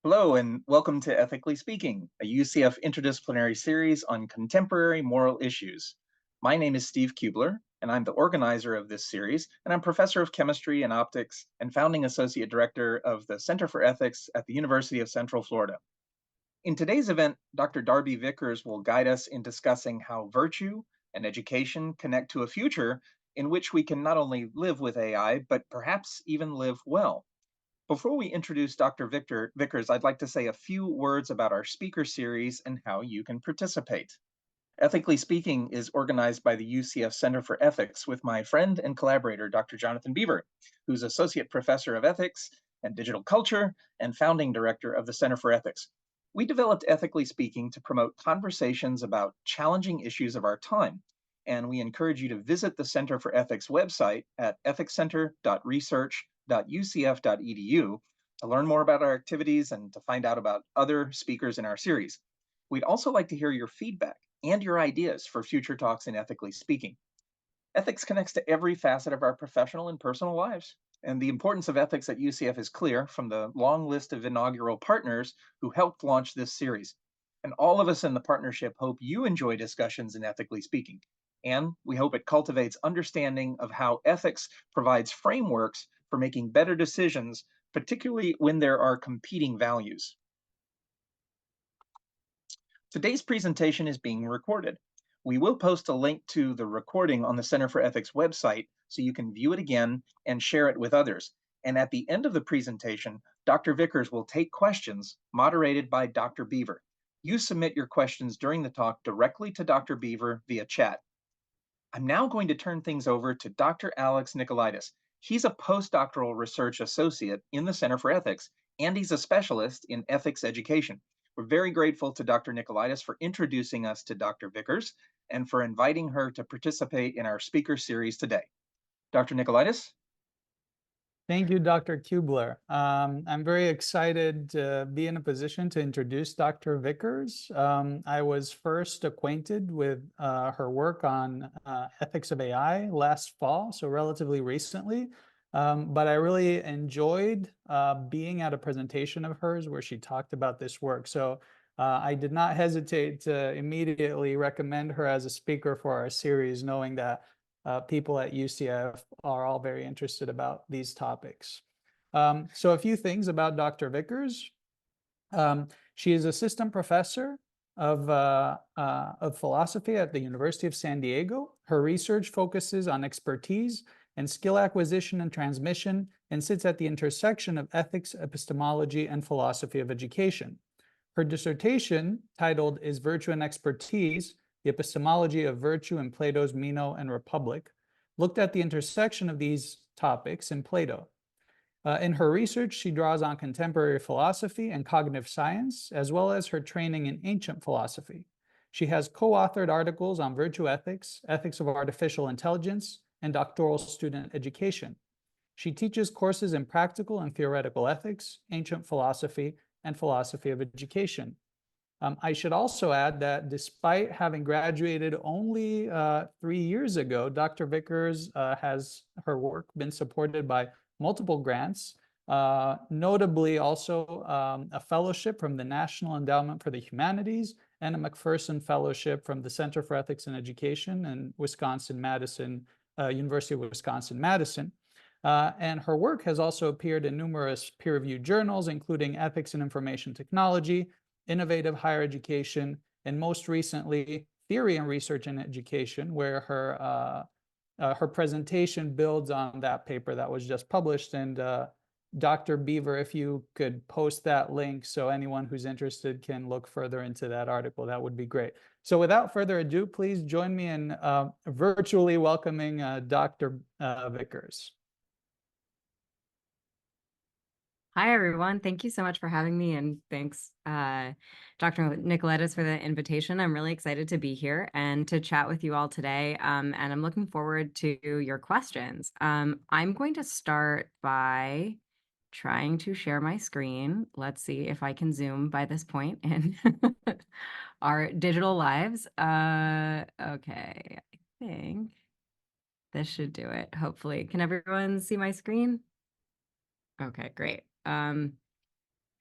Hello, and welcome to Ethically Speaking, a UCF interdisciplinary series on contemporary moral issues. My name is Steve Kubler, and I'm the organizer of this series, and I'm professor of chemistry and optics and founding associate director of the Center for Ethics at the University of Central Florida. In today's event, Dr. Darby Vickers will guide us in discussing how virtue and education connect to a future in which we can not only live with AI, but perhaps even live well. Before we introduce Dr. Victor Vickers, I'd like to say a few words about our speaker series and how you can participate. Ethically Speaking is organized by the UCF Center for Ethics with my friend and collaborator, Dr. Jonathan Beaver, who's Associate Professor of Ethics and Digital Culture and founding director of the Center for Ethics. We developed Ethically Speaking to promote conversations about challenging issues of our time, and we encourage you to visit the Center for Ethics website at ethicscenter.research.ucf.edu to learn more about our activities and to find out about other speakers in our series. We'd also like to hear your feedback and your ideas for future talks in Ethically Speaking. Ethics connects to every facet of our professional and personal lives, and the importance of ethics at UCF is clear from the long list of inaugural partners who helped launch this series. And all of us in the partnership hope you enjoy discussions in Ethically Speaking, and we hope it cultivates understanding of how ethics provides frameworks for making better decisions, particularly when there are competing values. Today's presentation is being recorded. We will post a link to the recording on the Center for Ethics website so you can view it again and share it with others. And at the end of the presentation, Dr. Vickers will take questions moderated by Dr. Beaver. You submit your questions during the talk directly to Dr. Beaver via chat. I'm now going to turn things over to Dr. Alex Nicolaitis. He's a postdoctoral research associate in the Center for Ethics, and he's a specialist in ethics education. We're very grateful to Dr. Nicolaitis for introducing us to Dr. Vickers and for inviting her to participate in our speaker series today. Dr. Nicolaitis? Thank you, Dr. Kubler. I'm very excited to be in a position to introduce Dr. Vickers. I was first acquainted with her work on ethics of AI last fall, so relatively recently. But I really enjoyed being at a presentation of hers where she talked about this work. So I did not hesitate to immediately recommend her as a speaker for our series, knowing that people at UCF are all very interested about these topics. So a few things about Dr. Vickers. She is assistant professor of philosophy at the University of San Diego. Her research focuses on expertise and skill acquisition and transmission, and sits at the intersection of ethics, epistemology, and philosophy of education. Her dissertation, titled Is Virtue and Expertise: The Epistemology of Virtue in Plato's Meno and Republic, looked at the intersection of these topics in Plato. In her research, she draws on contemporary philosophy and cognitive science, as well as her training in ancient philosophy. She has co-authored articles on virtue ethics, ethics of artificial intelligence, and doctoral student education. She teaches courses in practical and theoretical ethics, ancient philosophy, and philosophy of education. I should also add that despite having graduated only 3 years ago, Dr. Vickers has her work been supported by multiple grants, notably also a fellowship from the National Endowment for the Humanities and a McPherson Fellowship from the Center for Ethics in Education in Wisconsin-Madison, University of Wisconsin-Madison. And her work has also appeared in numerous peer-reviewed journals, including Ethics in Information Technology, Innovative Higher Education, and most recently, Theory and Research in Education, where her presentation builds on that paper that was just published. And Dr. Beaver, if you could post that link so anyone who's interested can look further into that article, that would be great. So without further ado, please join me in virtually welcoming Dr. Vickers. Hi, everyone. Thank you so much for having me, and thanks, Dr. Nicolaitis, for the invitation. I'm really excited to be here and to chat with you all today, and I'm looking forward to your questions. I'm going to start by trying to share my screen. Let's see if I can zoom by this point in our digital lives. Okay, I think this should do it, hopefully. Can everyone see my screen? Okay, great.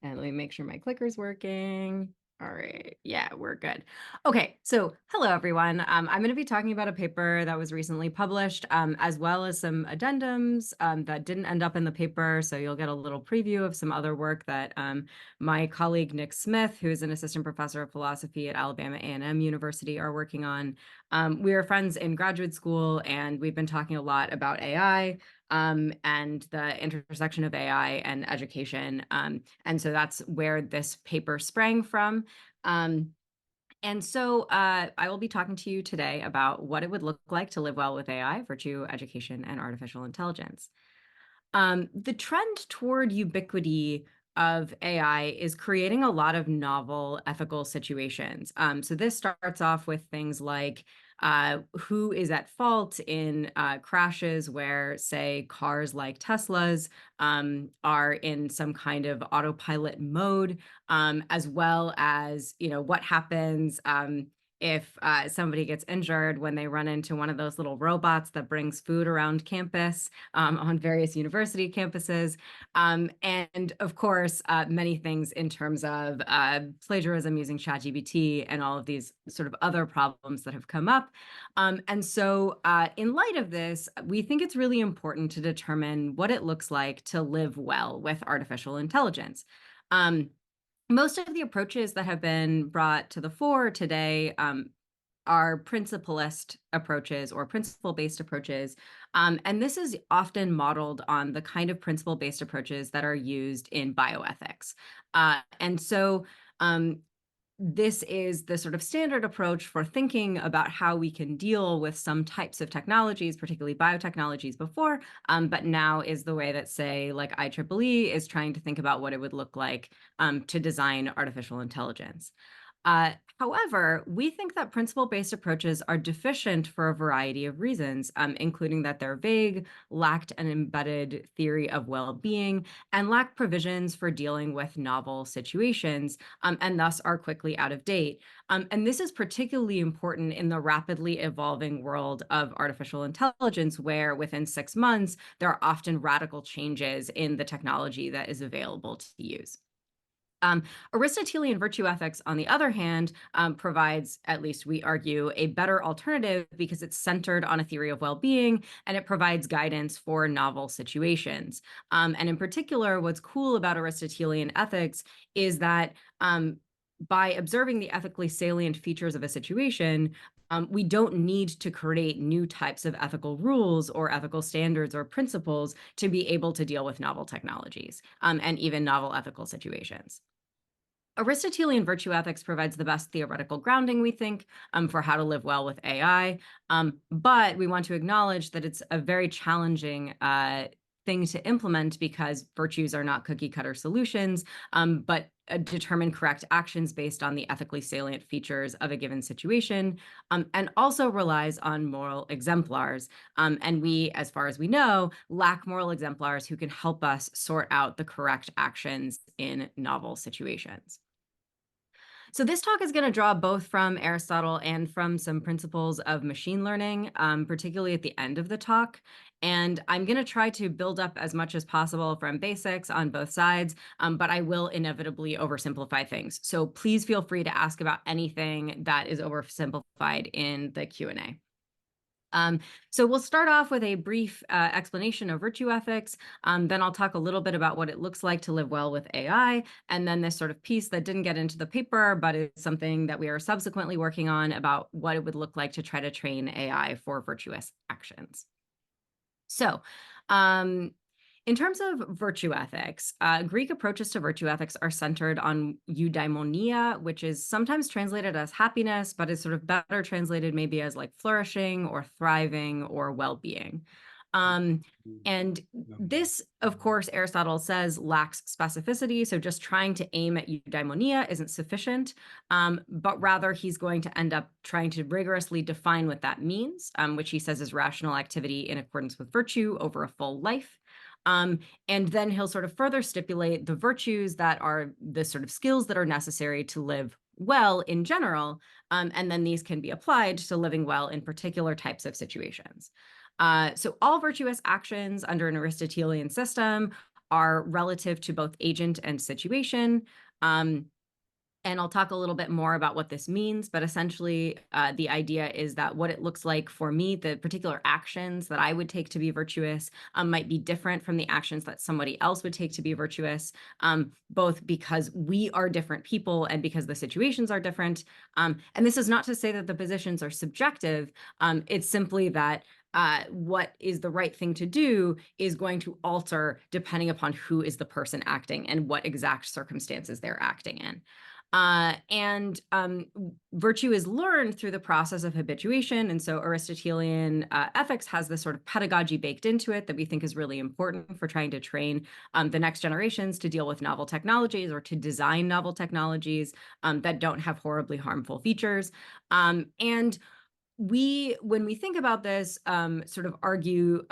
And let me make sure my clicker's working. All right. Yeah, we're good. Okay. So hello, everyone. I'm going to be talking about a paper that was recently published, as well as some addendums that didn't end up in the paper. So you'll get a little preview of some other work that my colleague Nick Smith, who is an assistant professor of philosophy at Alabama A&M University, are working on. We are friends in graduate school, and we've been talking a lot about AI. And the intersection of AI and education. And so that's where this paper sprang from. And so I will be talking to you today about what it would look like to live well with AI, virtue, education, and artificial intelligence. The trend toward ubiquity of AI is creating a lot of novel ethical situations. So this starts off with things like who is at fault in crashes where, say, cars like Teslas are in some kind of autopilot mode, as well as, what happens if somebody gets injured when they run into one of those little robots that brings food around campus on various university campuses. And of course, many things in terms of plagiarism using ChatGPT and all of these sort of other problems that have come up. And so in light of this, we think it's really important to determine what it looks like to live well with artificial intelligence. Most of the approaches that have been brought to the fore today are principlist approaches or principle-based approaches. And this is often modeled on the kind of principle-based approaches that are used in bioethics. And so this is the sort of standard approach for thinking about how we can deal with some types of technologies, particularly biotechnologies before, but now is the way that, say, like IEEE is trying to think about what it would look like to design artificial intelligence. However, we think that principle-based approaches are deficient for a variety of reasons, including that they're vague, lacked an embedded theory of well-being, and lack provisions for dealing with novel situations, and thus are quickly out of date. And this is particularly important in the rapidly evolving world of artificial intelligence, where within 6 months, there are often radical changes in the technology that is available to use. Aristotelian virtue ethics, on the other hand, provides, at least we argue, a better alternative because it's centered on a theory of well-being and it provides guidance for novel situations. And in particular, what's cool about Aristotelian ethics is that by observing the ethically salient features of a situation, we don't need to create new types of ethical rules or ethical standards or principles to be able to deal with novel technologies and even novel ethical situations. Aristotelian virtue ethics provides the best theoretical grounding, we think, for how to live well with AI. But we want to acknowledge that it's a very challenging thing to implement because virtues are not cookie cutter solutions, but determine correct actions based on the ethically salient features of a given situation, and also relies on moral exemplars. And we, as far as we know, lack moral exemplars who can help us sort out the correct actions in novel situations. So this talk is going to draw both from Aristotle and from some principles of machine learning, particularly at the end of the talk. And I'm going to try to build up as much as possible from basics on both sides, but I will inevitably oversimplify things. So please feel free to ask about anything that is oversimplified in the Q&A. So we'll start off with a brief explanation of virtue ethics. Then I'll talk a little bit about what it looks like to live well with AI. And then this sort of piece that didn't get into the paper, but is something that we are subsequently working on about what it would look like to try to train AI for virtuous actions. So, in terms of virtue ethics, Greek approaches to virtue ethics are centered on eudaimonia, which is sometimes translated as happiness, but is sort of better translated maybe as like flourishing or thriving or well-being. And this, of course, Aristotle says lacks specificity. So just trying to aim at eudaimonia isn't sufficient, but rather he's going to end up trying to rigorously define what that means, which he says is rational activity in accordance with virtue over a full life. And then he'll sort of further stipulate the virtues that are the sort of skills that are necessary to live well in general. And then these can be applied to living well in particular types of situations. So all virtuous actions under an Aristotelian system are relative to both agent and situation. And I'll talk a little bit more about what this means, but essentially the idea is that what it looks like for me, the particular actions that I would take to be virtuous might be different from the actions that somebody else would take to be virtuous, both because we are different people and because the situations are different. And this is not to say that the positions are subjective. It's simply that what is the right thing to do is going to alter depending upon who is the person acting and what exact circumstances they're acting in. Virtue is learned through the process of habituation. And so Aristotelian ethics has this sort of pedagogy baked into it that we think is really important for trying to train the next generations to deal with novel technologies or to design novel technologies that don't have horribly harmful features. And when we think about this, sort of argue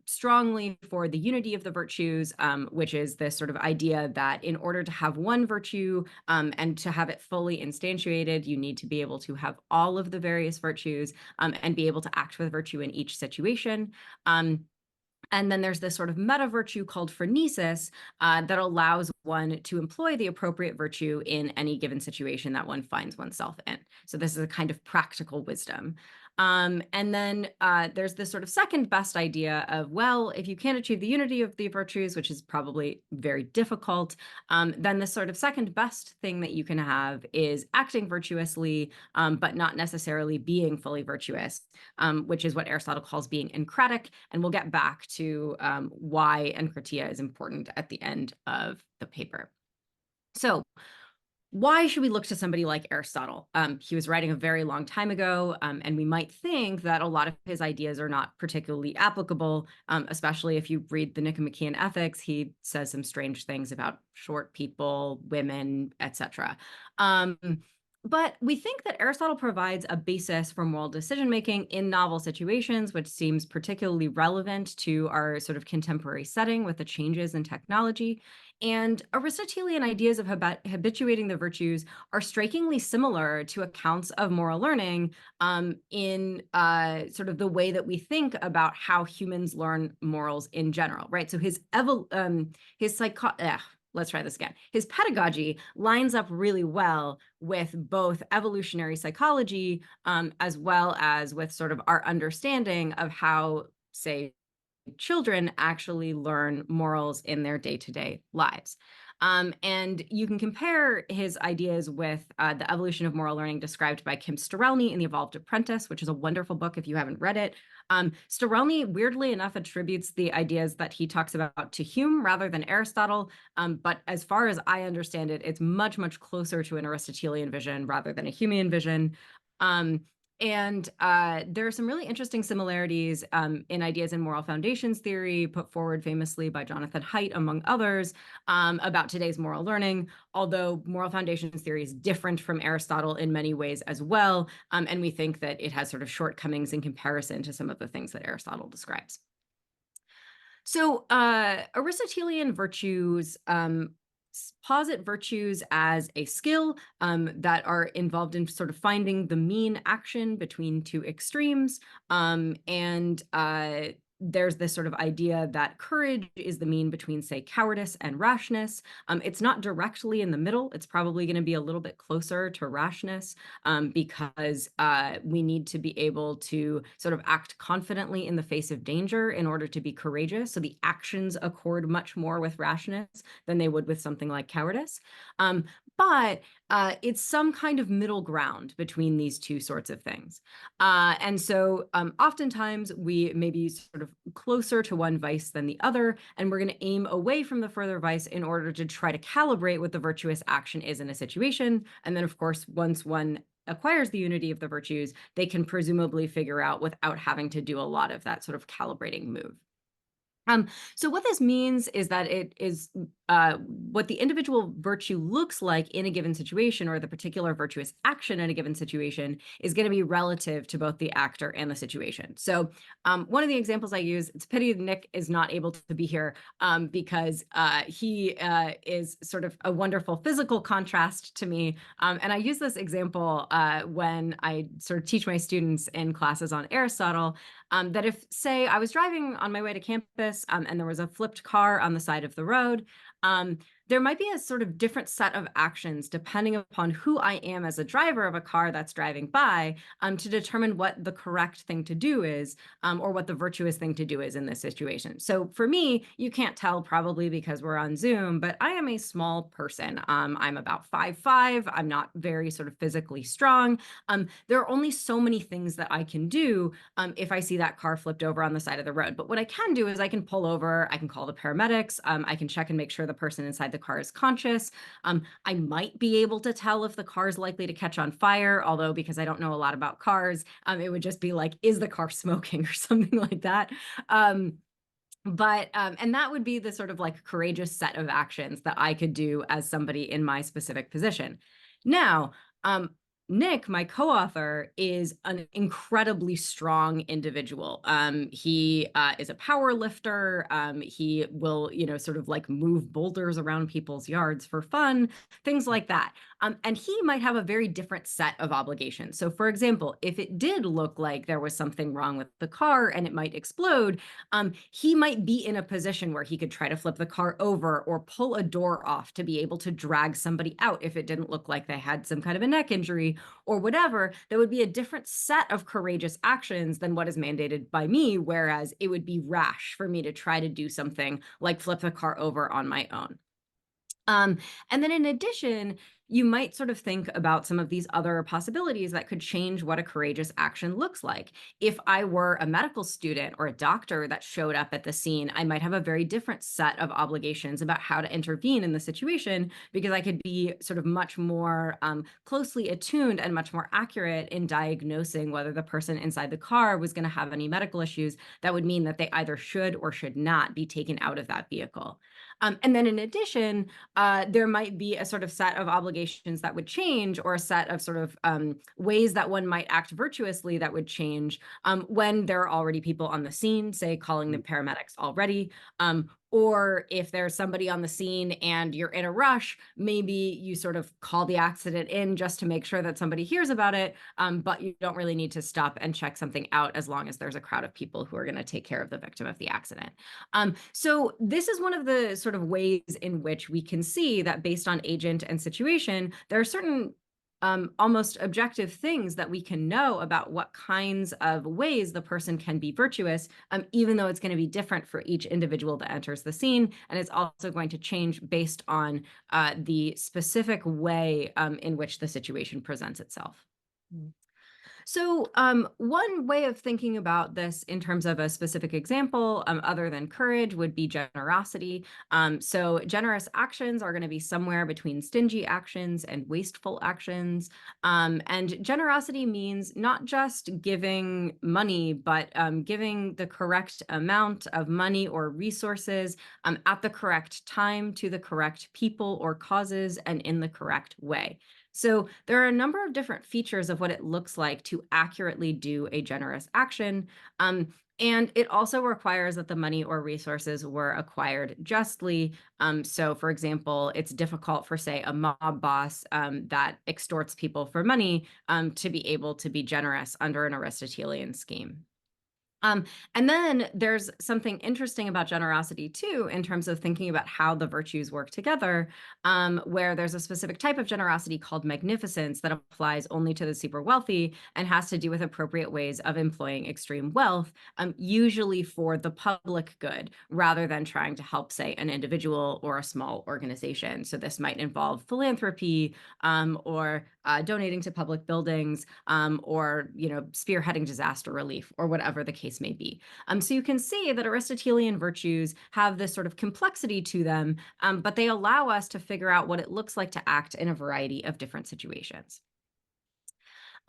strongly for the unity of the virtues, which is this sort of idea that in order to have one virtue and to have it fully instantiated, you need to be able to have all of the various virtues and be able to act with virtue in each situation. And then there's this sort of meta virtue called phronesis that allows one to employ the appropriate virtue in any given situation that one finds oneself in. So this is a kind of practical wisdom. And then there's this sort of second best idea of, well, if you can't achieve the unity of the virtues, which is probably very difficult, then the sort of second best thing that you can have is acting virtuously, but not necessarily being fully virtuous, which is what Aristotle calls being encratic. And we'll get back to why enkratia is important at the end of the paper. So why should we look to somebody like Aristotle? He was writing a very long time ago, and we might think that a lot of his ideas are not particularly applicable, especially if you read the Nicomachean Ethics. He says some strange things about short people, women, etc. But we think that Aristotle provides a basis for moral decision-making in novel situations, which seems particularly relevant to our sort of contemporary setting with the changes in technology. And Aristotelian ideas of habituating the virtues are strikingly similar to accounts of moral learning in sort of the way that we think about how humans learn morals in general, right? So let's try this again. His pedagogy lines up really well with both evolutionary psychology as well as with sort of our understanding of how, say, children actually learn morals in their day-to-day lives. And you can compare his ideas with the evolution of moral learning described by Kim Sterelny in The Evolved Apprentice, which is a wonderful book if you haven't read it. Sterelny, weirdly enough, attributes the ideas that he talks about to Hume rather than Aristotle. But as far as I understand it, it's much, much closer to an Aristotelian vision rather than a Humean vision. And there are some really interesting similarities in ideas in moral foundations theory put forward famously by Jonathan Haidt, among others, about today's moral learning, although moral foundations theory is different from Aristotle in many ways as well. And we think that it has sort of shortcomings in comparison to some of the things that Aristotle describes. So Aristotelian virtues posit virtues as a skill that are involved in sort of finding the mean action between two extremes. There's this sort of idea that courage is the mean between, say, cowardice and rashness. It's not directly in the middle. It's probably going to be a little bit closer to rashness because we need to be able to sort of act confidently in the face of danger in order to be courageous. So the actions accord much more with rashness than they would with something like cowardice. But it's some kind of middle ground between these two sorts of things. And so oftentimes we may be sort of closer to one vice than the other, and we're going to aim away from the further vice in order to try to calibrate what the virtuous action is in a situation. And then, of course, once one acquires the unity of the virtues, they can presumably figure out without having to do a lot of that sort of calibrating move. So what this means is that it is what the individual virtue looks like in a given situation, or the particular virtuous action in a given situation, is going to be relative to both the actor and the situation. So one of the examples I use, it's a pity Nick is not able to be here because he is sort of a wonderful physical contrast to me. And I use this example when I sort of teach my students in classes on Aristotle, that if, say, I was driving on my way to campus and there was a flipped car on the side of the road, there might be a sort of different set of actions depending upon who I am as a driver of a car that's driving by, to determine what the correct thing to do is, or what the virtuous thing to do is in this situation. So for me, you can't tell probably because we're on Zoom, but I am a small person. I'm about 5'5". I'm not very sort of physically strong. There are only so many things that I can do if I see that car flipped over on the side of the road. But what I can do is I can pull over, I can call the paramedics, I can check and make sure the person inside the car is conscious. I might be able to tell if the car is likely to catch on fire, although because I don't know a lot about cars, it would just be like, is the car smoking or something like that? And that would be the sort of like courageous set of actions that I could do as somebody in my specific position. Now, Nick, my co-author, is an incredibly strong individual. He is a power lifter. He will, sort of like move boulders around people's yards for fun, things like that. And he might have a very different set of obligations. So for example, if it did look like there was something wrong with the car and it might explode, he might be in a position where he could try to flip the car over or pull a door off to be able to drag somebody out if it didn't look like they had some kind of a neck injury or whatever. That would be a different set of courageous actions than what is mandated by me, whereas it would be rash for me to try to do something like flip the car over on my own. And then in addition, you might sort of think about some of these other possibilities that could change what a courageous action looks like. If I were a medical student or a doctor that showed up at the scene, I might have a very different set of obligations about how to intervene in the situation, because I could be sort of much more closely attuned and much more accurate in diagnosing whether the person inside the car was going to have any medical issues that would mean that they either should or should not be taken out of that vehicle. And then in addition, there might be a sort of set of obligations that would change, or a set of sort of ways that one might act virtuously that would change when there are already people on the scene, say calling the paramedics already, or if there's somebody on the scene and you're in a rush, maybe you sort of call the accident in just to make sure that somebody hears about it, but you don't really need to stop and check something out as long as there's a crowd of people who are going to take care of the victim of the accident. So this is one of the sort of ways in which we can see that based on agent and situation, there are certain almost objective things that we can know about what kinds of ways the person can be virtuous, even though it's going to be different for each individual that enters the scene. And it's also going to change based on the specific way in which the situation presents itself. So one way of thinking about this in terms of a specific example, other than courage, would be generosity. So generous actions are going to be somewhere between stingy actions and wasteful actions. And generosity means not just giving money, but giving the correct amount of money or resources at the correct time to the correct people or causes and in the correct way. So there are a number of different features of what it looks like to accurately do a generous action. And it also requires that the money or resources were acquired justly. So for example, it's difficult for, say, a mob boss that extorts people for money to be able to be generous under an Aristotelian scheme. And then there's something interesting about generosity too, in terms of thinking about how the virtues work together, where there's a specific type of generosity called magnificence that applies only to the super wealthy and has to do with appropriate ways of employing extreme wealth, usually for the public good, rather than trying to help, say, an individual or a small organization. So this might involve philanthropy, or donating to public buildings, or spearheading disaster relief, or whatever the case may be. So you can see that Aristotelian virtues have this sort of complexity to them, but they allow us to figure out what it looks like to act in a variety of different situations.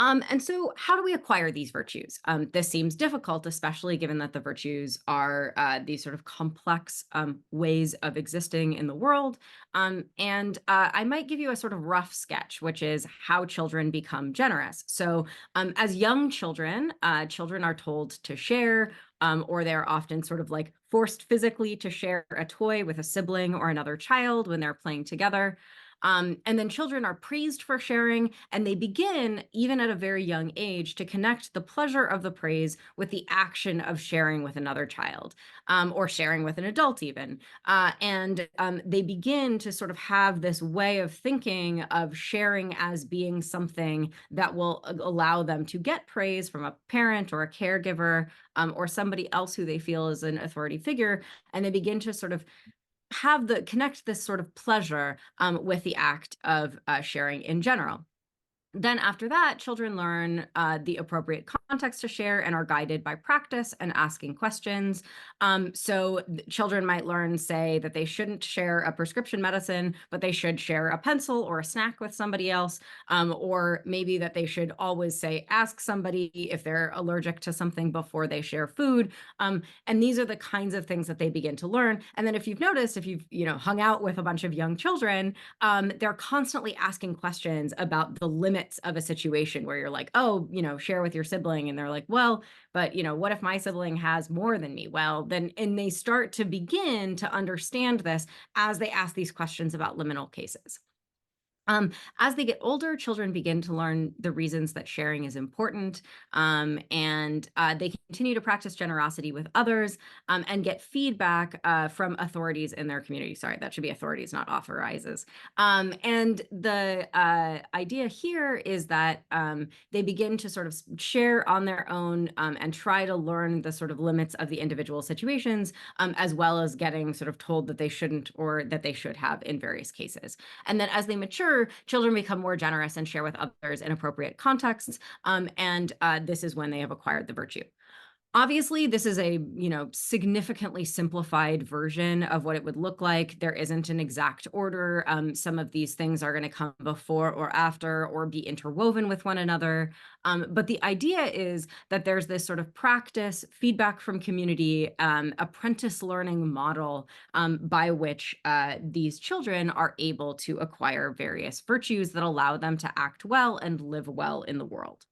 And so how do we acquire these virtues? This seems difficult, especially given that the virtues are these sort of complex ways of existing in the world. I might give you a sort of rough sketch, which is how children become generous. So as young children, children are told to share, or they're often sort of like forced physically to share a toy with a sibling or another child when they're playing together. And then children are praised for sharing, and they begin, even at a very young age, to connect the pleasure of the praise with the action of sharing with another child, or sharing with an adult even. They begin to sort of have this way of thinking of sharing as being something that will allow them to get praise from a parent or a caregiver, or somebody else who they feel is an authority figure. And they begin to sort of connect this sort of pleasure with the act of sharing in general. Then after that, children learn the appropriate context to share and are guided by practice and asking questions. Children might learn, say, that they shouldn't share a prescription medicine, but they should share a pencil or a snack with somebody else. Or maybe that they should always say, ask somebody if they're allergic to something before they share food. And these are the kinds of things that they begin to learn. And then if you've noticed, if you've hung out with a bunch of young children, they're constantly asking questions about the limits of a situation where you're like, oh, share with your sibling. And they're like, well, but what if my sibling has more than me? Well, then, and they start to begin to understand this as they ask these questions about liminal cases. As they get older, children begin to learn the reasons that sharing is important, and they continue to practice generosity with others, and get feedback from authorities in their community. Sorry, that should be authorities, not authorizes. And the idea here is that they begin to sort of share on their own, and try to learn the sort of limits of the individual situations, as well as getting sort of told that they shouldn't or that they should have in various cases. And then as they mature, children become more generous and share with others in appropriate contexts. This is when they have acquired the virtue. Obviously, this is a significantly simplified version of what it would look like. There isn't an exact order. Some of these things are going to come before or after or be interwoven with one another. But the idea is that there's this sort of practice, feedback from community, apprentice learning model by which these children are able to acquire various virtues that allow them to act well and live well in the world.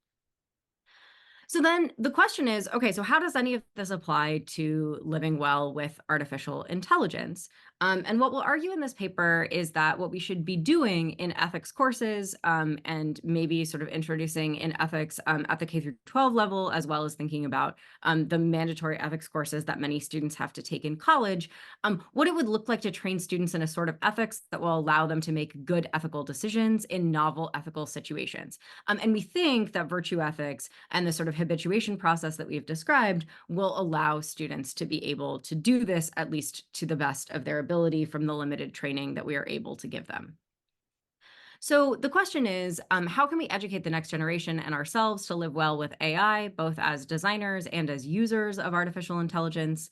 So then the question is, okay, so how does any of this apply to living well with artificial intelligence? And what we'll argue in this paper is that what we should be doing in ethics courses, and maybe sort of introducing in ethics at the K through 12 level, as well as thinking about the mandatory ethics courses that many students have to take in college, what it would look like to train students in a sort of ethics that will allow them to make good ethical decisions in novel ethical situations. And we think that virtue ethics and the sort of habituation process that we've described will allow students to be able to do this, at least to the best of their ability from the limited training that we are able to give them. So the question is, how can we educate the next generation and ourselves to live well with AI, both as designers and as users of artificial intelligence?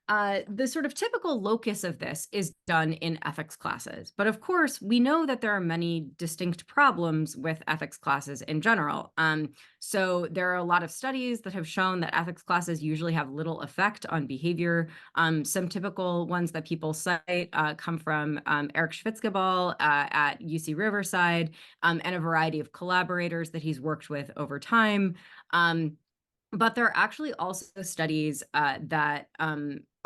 The sort of typical locus of this is done in ethics classes. But of course, we know that there are many distinct problems with ethics classes in general. So there are a lot of studies that have shown that ethics classes usually have little effect on behavior. Some typical ones that people cite come from Eric Schwitzgebel at UC Riverside, and a variety of collaborators that he's worked with over time. But there are actually also studies that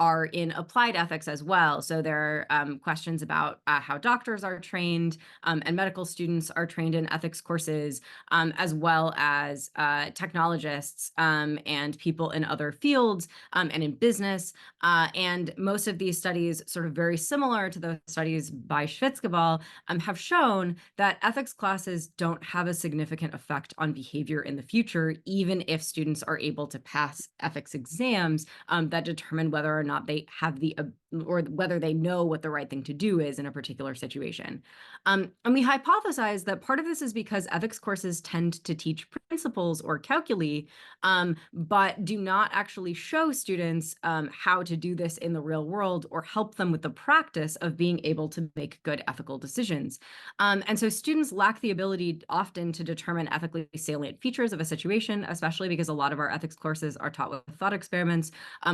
are in applied ethics as well. So there are questions about how doctors are trained, and medical students are trained in ethics courses, as well as technologists and people in other fields and in business. And most of these studies, sort of very similar to the studies by Schwitzgebel, have shown that ethics classes don't have a significant effect on behavior in the future, even if students are able to pass ethics exams that determine whether or not they have or whether they know what the right thing to do is in a particular situation. And we hypothesize that part of this is because ethics courses tend to teach principles or calculi, but do not actually show students how to do this in the real world or help them with the practice of being able to make good ethical decisions. And so students lack the ability often to determine ethically salient features of a situation, especially because a lot of our ethics courses are taught with thought experiments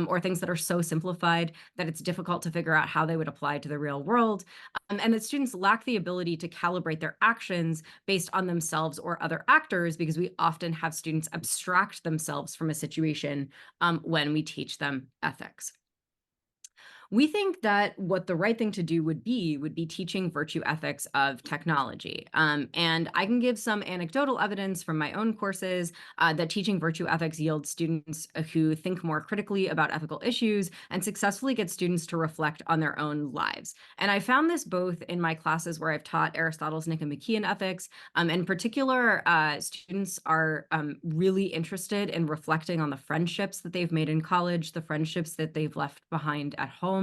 or things that are so simplified that it's difficult to figure out how they would apply to the real world. And that students lack the ability to calibrate their actions based on themselves or other actors, because we often have students abstract themselves from a situation when we teach them ethics. We think that what the right thing to do would be teaching virtue ethics of technology. And I can give some anecdotal evidence from my own courses that teaching virtue ethics yields students who think more critically about ethical issues and successfully get students to reflect on their own lives. And I found this both in my classes where I've taught Aristotle's Nicomachean Ethics. In particular, students are really interested in reflecting on the friendships that they've made in college, the friendships that they've left behind at home,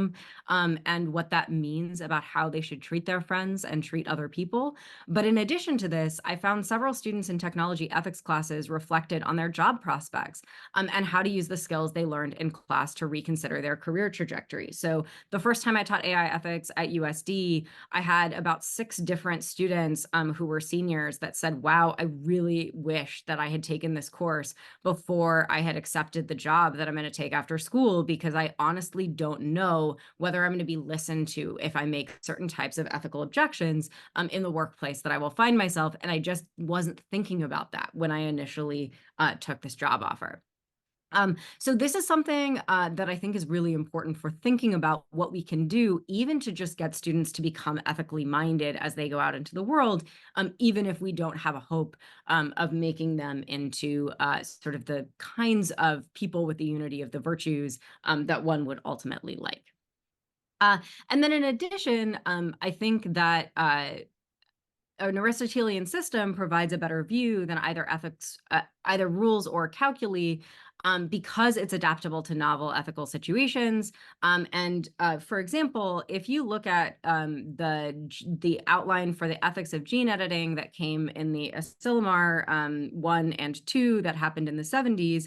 and what that means about how they should treat their friends and treat other people. But in addition to this, I found several students in technology ethics classes reflected on their job prospects and how to use the skills they learned in class to reconsider their career trajectory. So the first time I taught AI ethics at USD, I had about 6 different students who were seniors that said, wow, I really wish that I had taken this course before I had accepted the job that I'm going to take after school, because I honestly don't know whether I'm going to be listened to if I make certain types of ethical objections in the workplace that I will find myself. And I just wasn't thinking about that when I initially took this job offer. So this is something that I think is really important for thinking about what we can do, even to just get students to become ethically minded as they go out into the world, even if we don't have a hope of making them into sort of the kinds of people with the unity of the virtues that one would ultimately like. And then in addition, I think that an Aristotelian system provides a better view than either ethics, either rules or calculi, because it's adaptable to novel ethical situations. For example, if you look at the outline for the ethics of gene editing that came in the Asilomar 1 and 2 that happened in the 70s,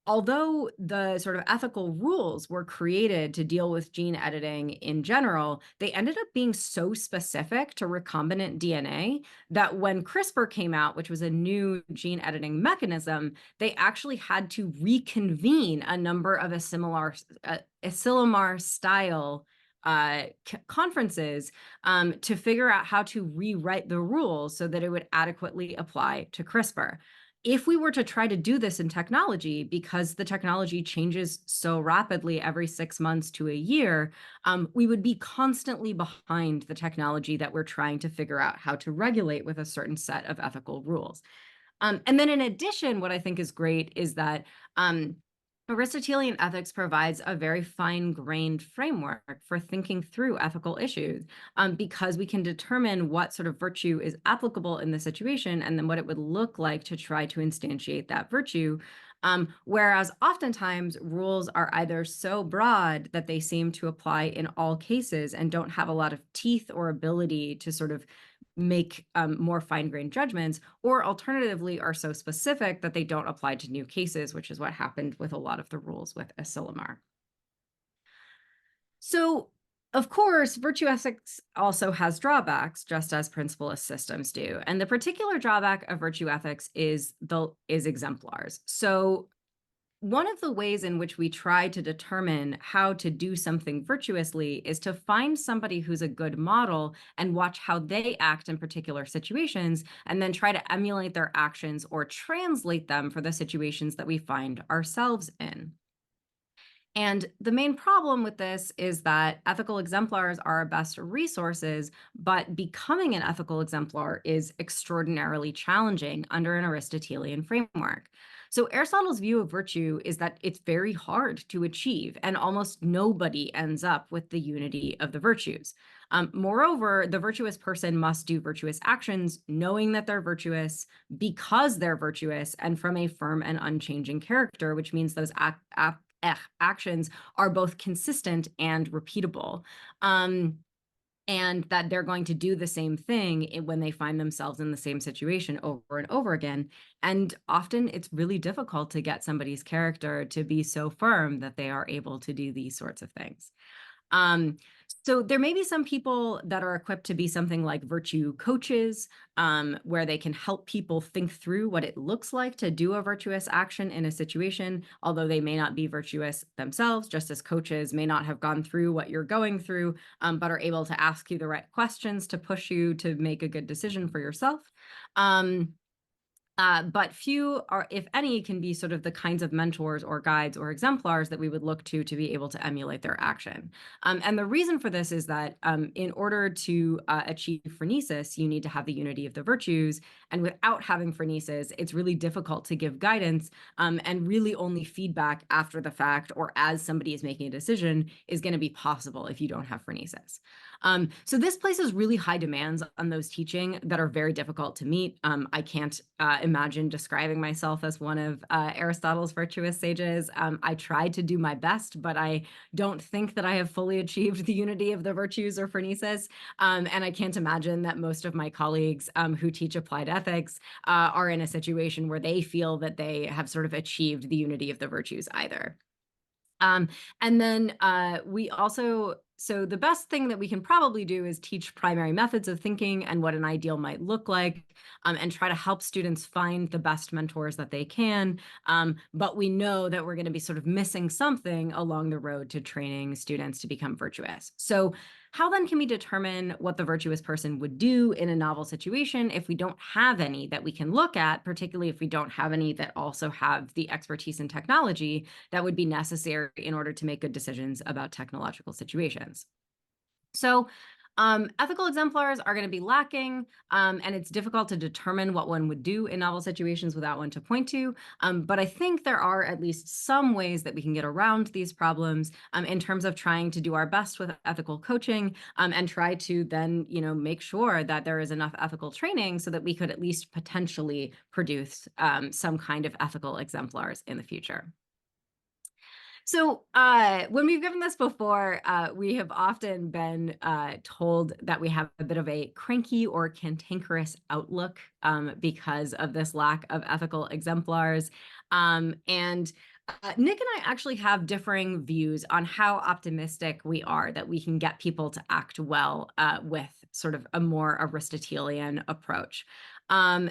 although the sort of ethical rules were created to deal with gene editing in general, they ended up being so specific to recombinant DNA that when CRISPR came out, which was a new gene editing mechanism, they actually had to reconvene a number of Asilomar-style conferences to figure out how to rewrite the rules so that it would adequately apply to CRISPR. If we were to try to do this in technology, because the technology changes so rapidly every 6 months to a year, we would be constantly behind the technology that we're trying to figure out how to regulate with a certain set of ethical rules. And then in addition, what I think is great is that Aristotelian ethics provides a very fine-grained framework for thinking through ethical issues, because we can determine what sort of virtue is applicable in the situation and then what it would look like to try to instantiate that virtue. Whereas oftentimes rules are either so broad that they seem to apply in all cases and don't have a lot of teeth or ability to sort of make more fine-grained judgments, or alternatively are so specific that they don't apply to new cases, which is what happened with a lot of the rules with Asilomar. So, of course, virtue ethics also has drawbacks, just as principlist systems do. And the particular drawback of virtue ethics is exemplars. So one of the ways in which we try to determine how to do something virtuously is to find somebody who's a good model and watch how they act in particular situations, and then try to emulate their actions or translate them for the situations that we find ourselves in. And the main problem with this is that ethical exemplars are our best resources, but becoming an ethical exemplar is extraordinarily challenging under an Aristotelian framework. So Aristotle's view of virtue is that it's very hard to achieve, and almost nobody ends up with the unity of the virtues. Moreover, the virtuous person must do virtuous actions, knowing that they're virtuous, because they're virtuous, and from a firm and unchanging character, which means those actions are both consistent and repeatable. And that they're going to do the same thing when they find themselves in the same situation over and over again. And often it's really difficult to get somebody's character to be so firm that they are able to do these sorts of things. So there may be some people that are equipped to be something like virtue coaches, where they can help people think through what it looks like to do a virtuous action in a situation, although they may not be virtuous themselves, just as coaches may not have gone through what you're going through, but are able to ask you the right questions to push you to make a good decision for yourself. But few are, if any, can be sort of the kinds of mentors or guides or exemplars that we would look to be able to emulate their action. And the reason for this is that in order to achieve phronesis, you need to have the unity of the virtues. And without having phronesis, it's really difficult to give guidance, and really only feedback after the fact or as somebody is making a decision is going to be possible if you don't have phronesis. So this places really high demands on those teaching that are very difficult to meet. I can't imagine describing myself as one of Aristotle's virtuous sages. I tried to do my best, but I don't think that I have fully achieved the unity of the virtues or phronesis. And I can't imagine that most of my colleagues who teach applied ethics are in a situation where they feel that they have sort of achieved the unity of the virtues either. And then we also, so the best thing that we can probably do is teach primary methods of thinking and what an ideal might look like, and try to help students find the best mentors that they can. But we know that we're going to be sort of missing something along the road to training students to become virtuous. So how then can we determine what the virtuous person would do in a novel situation if we don't have any that we can look at, particularly if we don't have any that also have the expertise in technology that would be necessary in order to make good decisions about technological situations? So ethical exemplars are going to be lacking, and it's difficult to determine what one would do in novel situations without one to point to. But I think there are at least some ways that we can get around these problems in terms of trying to do our best with ethical coaching, and try to then, make sure that there is enough ethical training so that we could at least potentially produce some kind of ethical exemplars in the future. So when we've given this before, we have often been told that we have a bit of a cranky or cantankerous outlook because of this lack of ethical exemplars. Nick and I actually have differing views on how optimistic we are that we can get people to act well with sort of a more Aristotelian approach.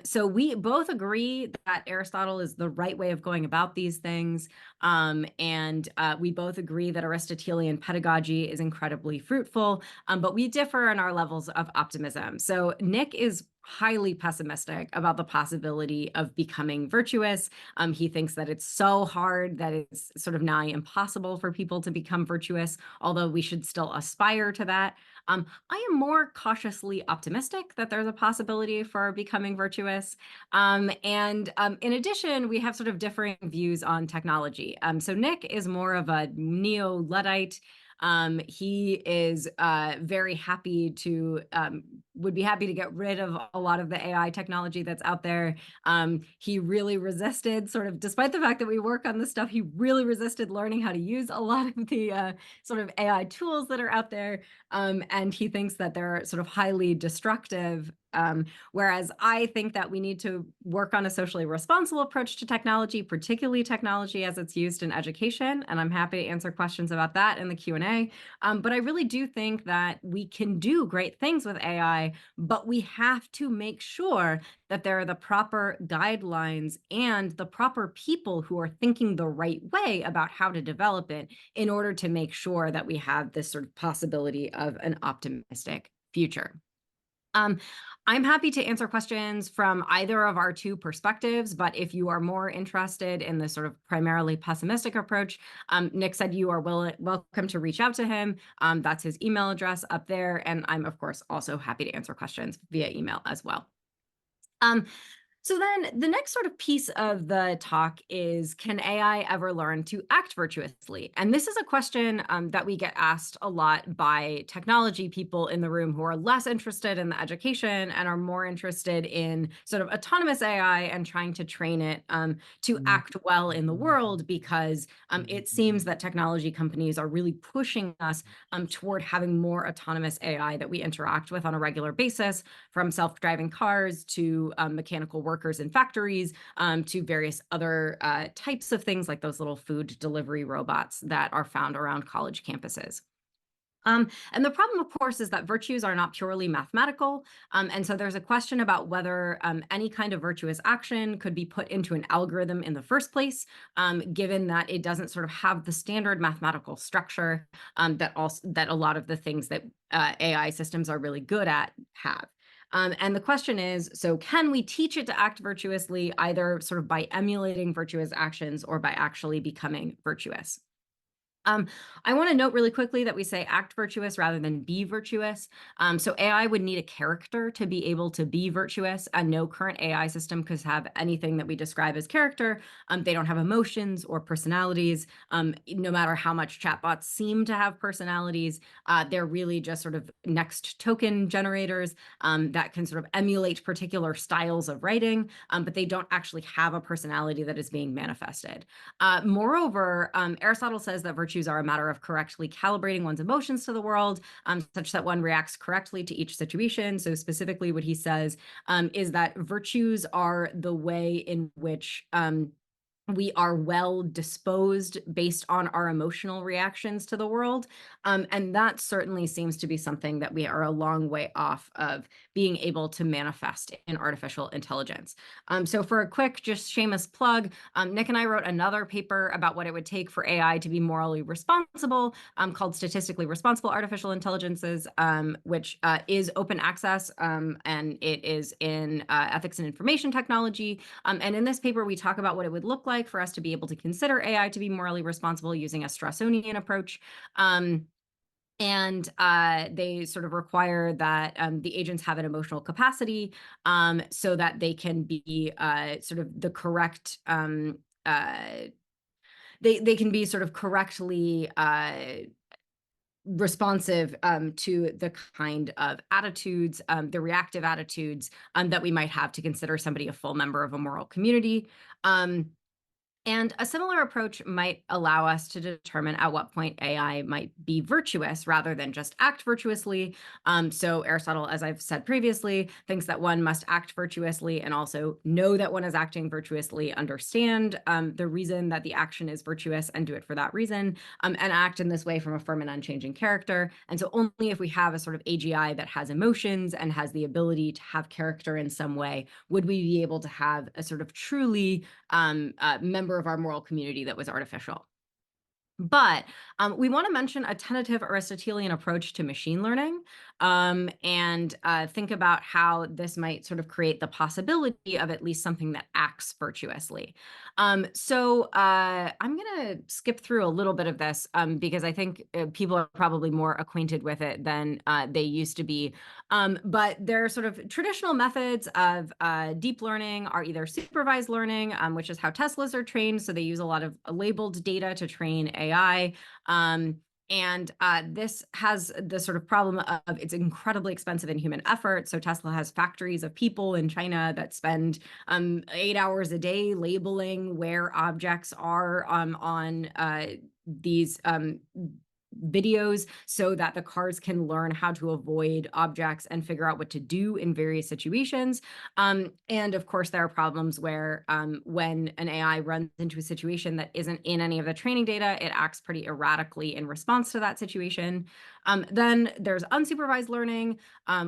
So we both agree that Aristotle is the right way of going about these things. And we both agree that Aristotelian pedagogy is incredibly fruitful, but we differ in our levels of optimism. So Nick is highly pessimistic about the possibility of becoming virtuous. He thinks that it's so hard that it's sort of nigh impossible for people to become virtuous, although we should still aspire to that. I am more cautiously optimistic that there's a possibility for becoming virtuous. In addition, we have sort of differing views on technology. So Nick is more of a neo-Luddite. He is very happy to, would be happy to get rid of a lot of the AI technology that's out there. He really resisted, sort of, despite the fact that we work on this stuff, he really resisted learning how to use a lot of the sort of AI tools that are out there. And he thinks that they're sort of highly destructive. Whereas I think that we need to work on a socially responsible approach to technology, particularly technology as it's used in education. And I'm happy to answer questions about that in the Q&A. But I really do think that we can do great things with AI, but we have to make sure that there are the proper guidelines and the proper people who are thinking the right way about how to develop it in order to make sure that we have this sort of possibility of an optimistic future. I'm happy to answer questions from either of our two perspectives, but if you are more interested in the sort of primarily pessimistic approach, Nick said you are welcome to reach out to him. That's his email address up there. And I'm, of course, also happy to answer questions via email as well. So then the next sort of piece of the talk is, can AI ever learn to act virtuously? And this is a question that we get asked a lot by technology people in the room who are less interested in the education and are more interested in sort of autonomous AI and trying to train it to act well in the world, because it seems that technology companies are really pushing us toward having more autonomous AI that we interact with on a regular basis, from self-driving cars to mechanical workers in factories, to various other types of things like those little food delivery robots that are found around college campuses. And the problem, of course, is that virtues are not purely mathematical. And so there's a question about whether any kind of virtuous action could be put into an algorithm in the first place, given that it doesn't sort of have the standard mathematical structure that a lot of the things that AI systems are really good at have. And the question is, so can we teach it to act virtuously, either sort of by emulating virtuous actions or by actually becoming virtuous? I want to note really quickly that we say act virtuous rather than be virtuous. So AI would need a character to be able to be virtuous, and no current AI system could have anything that we describe as character. They don't have emotions or personalities. No matter how much chatbots seem to have personalities, they're really just sort of next token generators that can sort of emulate particular styles of writing, but they don't actually have a personality that is being manifested. Moreover, Aristotle says that virtues are a matter of correctly calibrating one's emotions to the world, such that one reacts correctly to each situation. So specifically what he says is that virtues are the way in which we are well disposed based on our emotional reactions to the world. And that certainly seems to be something that we are a long way off of being able to manifest in artificial intelligence. So for a quick, just shameless plug, Nick and I wrote another paper about what it would take for AI to be morally responsible, called Statistically Responsible Artificial Intelligences, which is open access, and it is in ethics and information technology. And in this paper, we talk about what it would look like for us to be able to consider AI to be morally responsible using a Strassonian approach. And they sort of require that the agents have an emotional capacity, so that they can be sort of the correct, they can be sort of correctly responsive to the kind of attitudes, the reactive attitudes that we might have to consider somebody a full member of a moral community. And a similar approach might allow us to determine at what point AI might be virtuous rather than just act virtuously. So Aristotle, as I've said previously, thinks that one must act virtuously and also know that one is acting virtuously, understand the reason that the action is virtuous and do it for that reason, and act in this way from a firm and unchanging character. And so only if we have a sort of AGI that has emotions and has the ability to have character in some way would we be able to have a sort of truly member of our moral community that was artificial. But we want to mention a tentative Aristotelian approach to machine learning, and think about how this might sort of create the possibility of at least something that acts virtuously. So I'm going to skip through a little bit of this because I think people are probably more acquainted with it than they used to be. But there are sort of traditional methods of deep learning are either supervised learning, which is how Teslas are trained. So they use a lot of labeled data to train AI. And this has the sort of problem of it's incredibly expensive in human effort. So Tesla has factories of people in China that spend 8 hours a day labeling where objects are on these videos so that the cars can learn how to avoid objects and figure out what to do in various situations. And of course, there are problems where when an AI runs into a situation that isn't in any of the training data, it acts pretty erratically in response to that situation. Then there's unsupervised learning,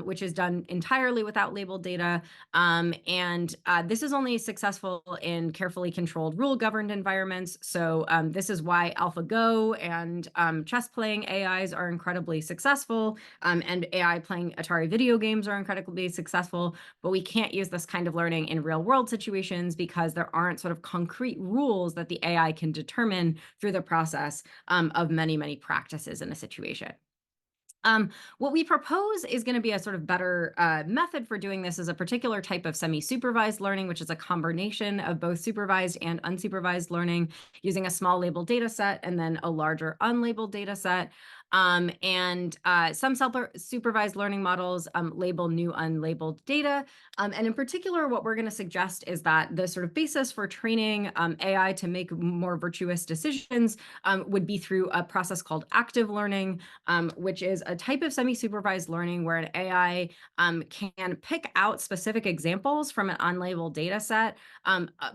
which is done entirely without labeled data. And this is only successful in carefully controlled rule-governed environments. So this is why AlphaGo and chess-playing AIs are incredibly successful, and AI playing Atari video games are incredibly successful. But we can't use this kind of learning in real-world situations because there aren't sort of concrete rules that the AI can determine through the process of many, many practices in a situation. What we propose is going to be a sort of better method for doing this is a particular type of semi-supervised learning, which is a combination of both supervised and unsupervised learning using a small labeled data set and then a larger unlabeled data set. Some supervised learning models label new unlabeled data. And in particular, what we're going to suggest is that the sort of basis for training AI to make more virtuous decisions would be through a process called active learning, which is a type of semi-supervised learning where an AI can pick out specific examples from an unlabeled data set,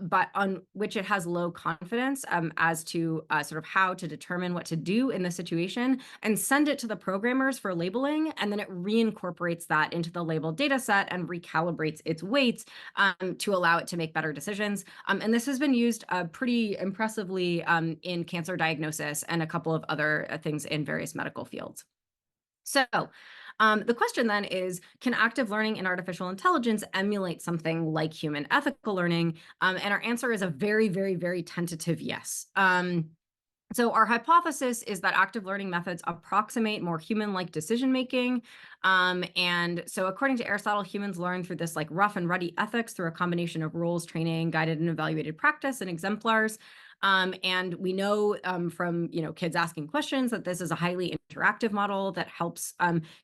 but on which it has low confidence as to sort of how to determine what to do in the situation, and send it to the programmers for labeling, and then it reincorporates that into the labeled data set and recalibrates its weights to allow it to make better decisions. And this has been used pretty impressively in cancer diagnosis and a couple of other things in various medical fields. So the question then is, can active learning in artificial intelligence emulate something like human ethical learning? And our answer is a very, very, very tentative yes. So our hypothesis is that active learning methods approximate more human-like decision-making. And so according to Aristotle, humans learn through this like rough and ready ethics through a combination of rules, training, guided and evaluated practice, and exemplars. And we know from kids asking questions that this is a highly interactive model that helps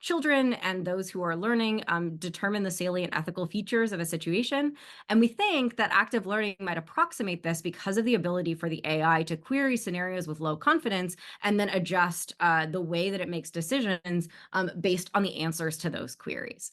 children and those who are learning determine the salient ethical features of a situation. And we think that active learning might approximate this because of the ability for the AI to query scenarios with low confidence and then adjust the way that it makes decisions based on the answers to those queries.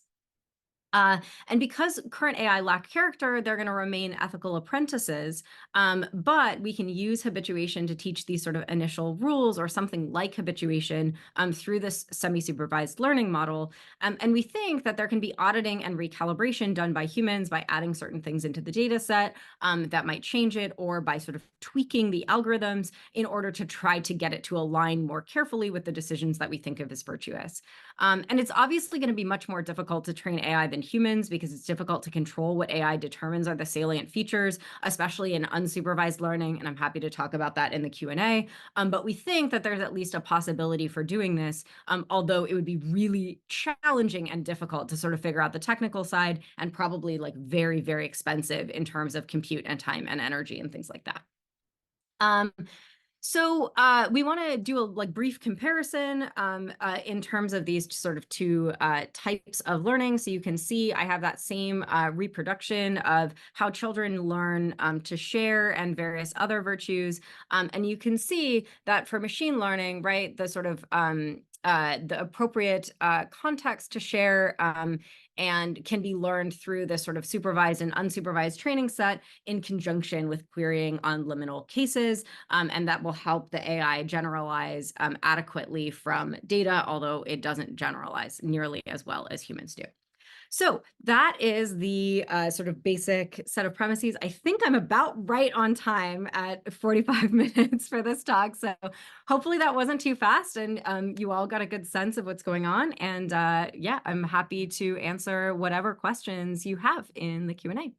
And because current AI lack character, they're going to remain ethical apprentices. But we can use habituation to teach these sort of initial rules or something like habituation through this semi-supervised learning model. And we think that there can be auditing and recalibration done by humans by adding certain things into the data set that might change it, or by sort of tweaking the algorithms in order to try to get it to align more carefully with the decisions that we think of as virtuous. And it's obviously going to be much more difficult to train AI than humans because it's difficult to control what AI determines are the salient features, especially in unsupervised learning. And I'm happy to talk about that in the Q&A. But we think that there's at least a possibility for doing this, although it would be really challenging and difficult to sort of figure out the technical side, and probably like very, very expensive in terms of compute and time and energy and things like that. So we want to do a brief comparison in terms of these sort of two types of learning. So you can see I have that same reproduction of how children learn to share and various other virtues. And you can see that for machine learning, right, the sort of the appropriate context to share and can be learned through this sort of supervised and unsupervised training set in conjunction with querying on liminal cases. And that will help the AI generalize adequately from data, although it doesn't generalize nearly as well as humans do. So that is the sort of basic set of premises. I think I'm about right on time at 45 minutes for this talk. So hopefully that wasn't too fast and you all got a good sense of what's going on. And yeah, I'm happy to answer whatever questions you have in the Q&A.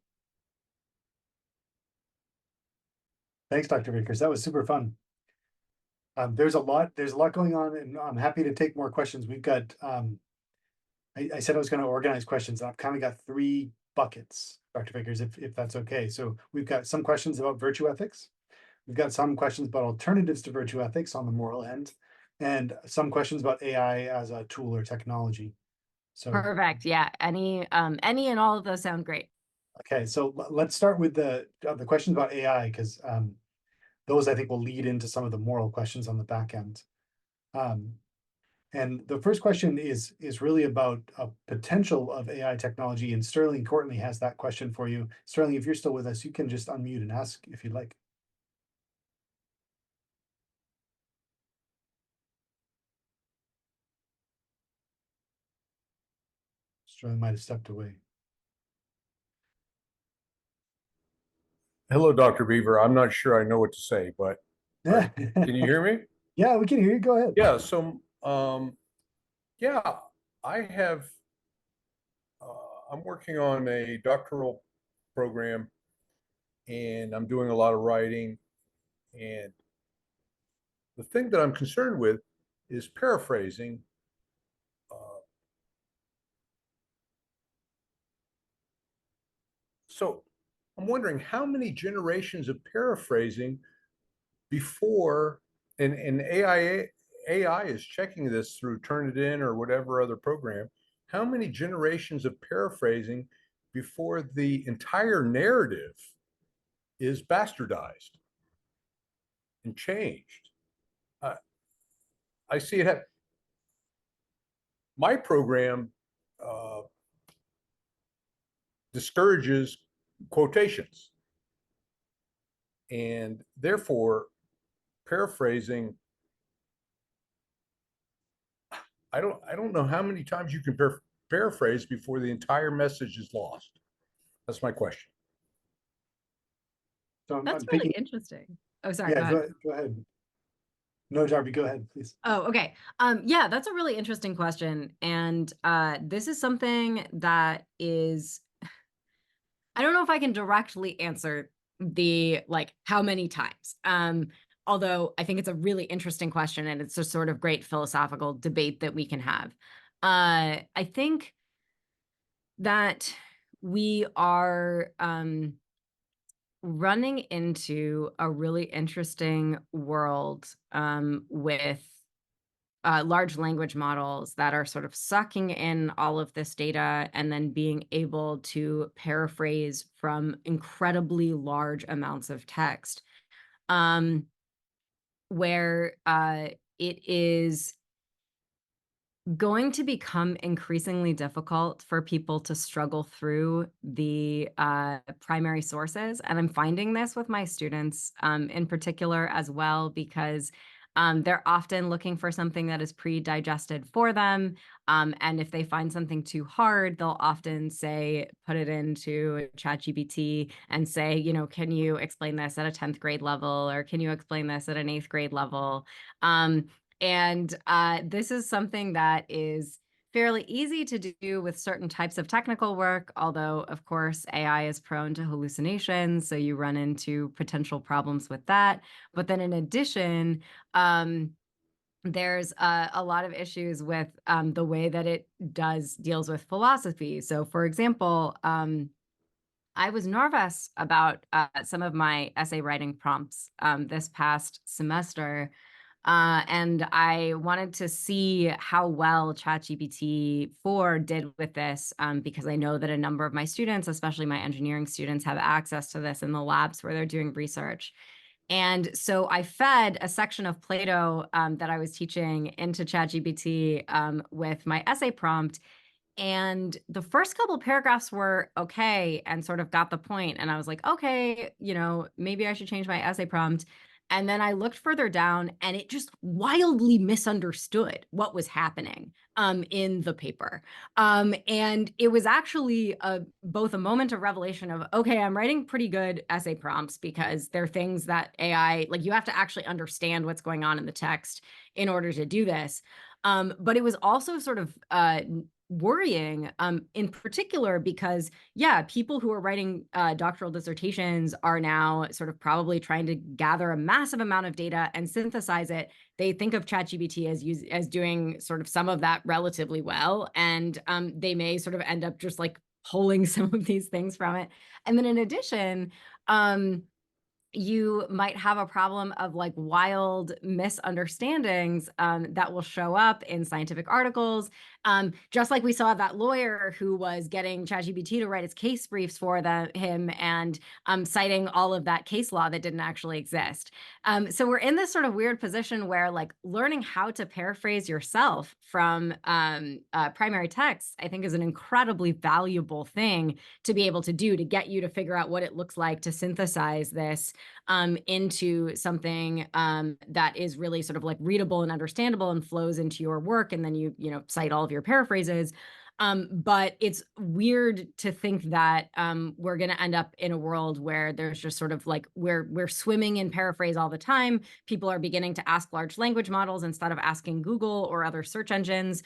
Thanks, Dr. Vickers. That was super fun. There's a lot going on, and I'm happy to take more questions. We've got I said I was going to organize questions. I've kind of got 3 buckets, Dr. Vickers, if that's okay. So we've got some questions about virtue ethics. We've got some questions about alternatives to virtue ethics on the moral end, and some questions about AI as a tool or technology. So perfect. Yeah. Any and all of those sound great. Okay, so let's start with the questions about AI, because those I think will lead into some of the moral questions on the back end. And the first question is really about a potential of AI technology, and Sterling Courtney has that question for you. Sterling, if you're still with us, you can just unmute and ask if you'd like. Sterling might have stepped away. Hello, Dr. Beaver. I'm not sure I know what to say, but can you hear me? Yeah, we can hear you. Go ahead. Yeah, so yeah, I have I'm working on a doctoral program and I'm doing a lot of writing, and the thing that I'm concerned with is paraphrasing So I'm wondering how many generations of paraphrasing before, and AI is checking this through Turnitin or whatever other program, how many generations of paraphrasing before the entire narrative is bastardized and changed? I see it. My program discourages quotations, and therefore paraphrasing. I don't know how many times you can paraphrase before the entire message is lost. That's my question. So I'm That's thinking, really interesting. Oh, sorry, yeah, go ahead. go ahead. No, Darby, go ahead, please. Oh, okay. Yeah, that's a really interesting question. And this is something that is, I don't know if I can directly answer the like how many times. Although I think it's a really interesting question and it's a sort of great philosophical debate that we can have. I think that we are running into a really interesting world with large language models that are sort of sucking in all of this data and then being able to paraphrase from incredibly large amounts of text, where it is going to become increasingly difficult for people to struggle through the primary sources. And I'm finding this with my students in particular as well, because they're often looking for something that is pre-digested for them. And if they find something too hard, they'll often say, put it into ChatGPT and say, you know, can you explain this at a 10th grade level? Or can you explain this at an 8th grade level? And this is something that is fairly easy to do with certain types of technical work, although, of course, AI is prone to hallucinations, so you run into potential problems with that. But then in addition, there's a lot of issues with the way that it deals with philosophy. So, for example, I was nervous about some of my essay writing prompts this past semester. And I wanted to see how well ChatGPT 4 did with this, because I know that a number of my students, especially my engineering students, have access to this in the labs where they're doing research. And so I fed a section of Plato that I was teaching into ChatGPT with my essay prompt. And the first couple paragraphs were okay and sort of got the point. And I was like, okay, you know, maybe I should change my essay prompt. And then I looked further down and it just wildly misunderstood what was happening in the paper. And it was actually both a moment of revelation of, okay, I'm writing pretty good essay prompts because they're things that AI, like you have to actually understand what's going on in the text in order to do this. But it was also sort of worrying in particular because, yeah, people who are writing doctoral dissertations are now sort of probably trying to gather a massive amount of data and synthesize it. They think of ChatGPT as doing sort of some of that relatively well, and they may sort of end up just like pulling some of these things from it. And then in addition, you might have a problem of like wild misunderstandings that will show up in scientific articles. Just like we saw that lawyer who was getting ChatGPT to write his case briefs for him and citing all of that case law that didn't actually exist. So we're in this sort of weird position where like learning how to paraphrase yourself from primary texts, I think, is an incredibly valuable thing to be able to do to get you to figure out what it looks like to synthesize this into something that is really sort of like readable and understandable and flows into your work. And then you know, cite all of your paraphrases. But it's weird to think that we're going to end up in a world where there's just sort of like we're swimming in paraphrase all the time. People are beginning to ask large language models instead of asking Google or other search engines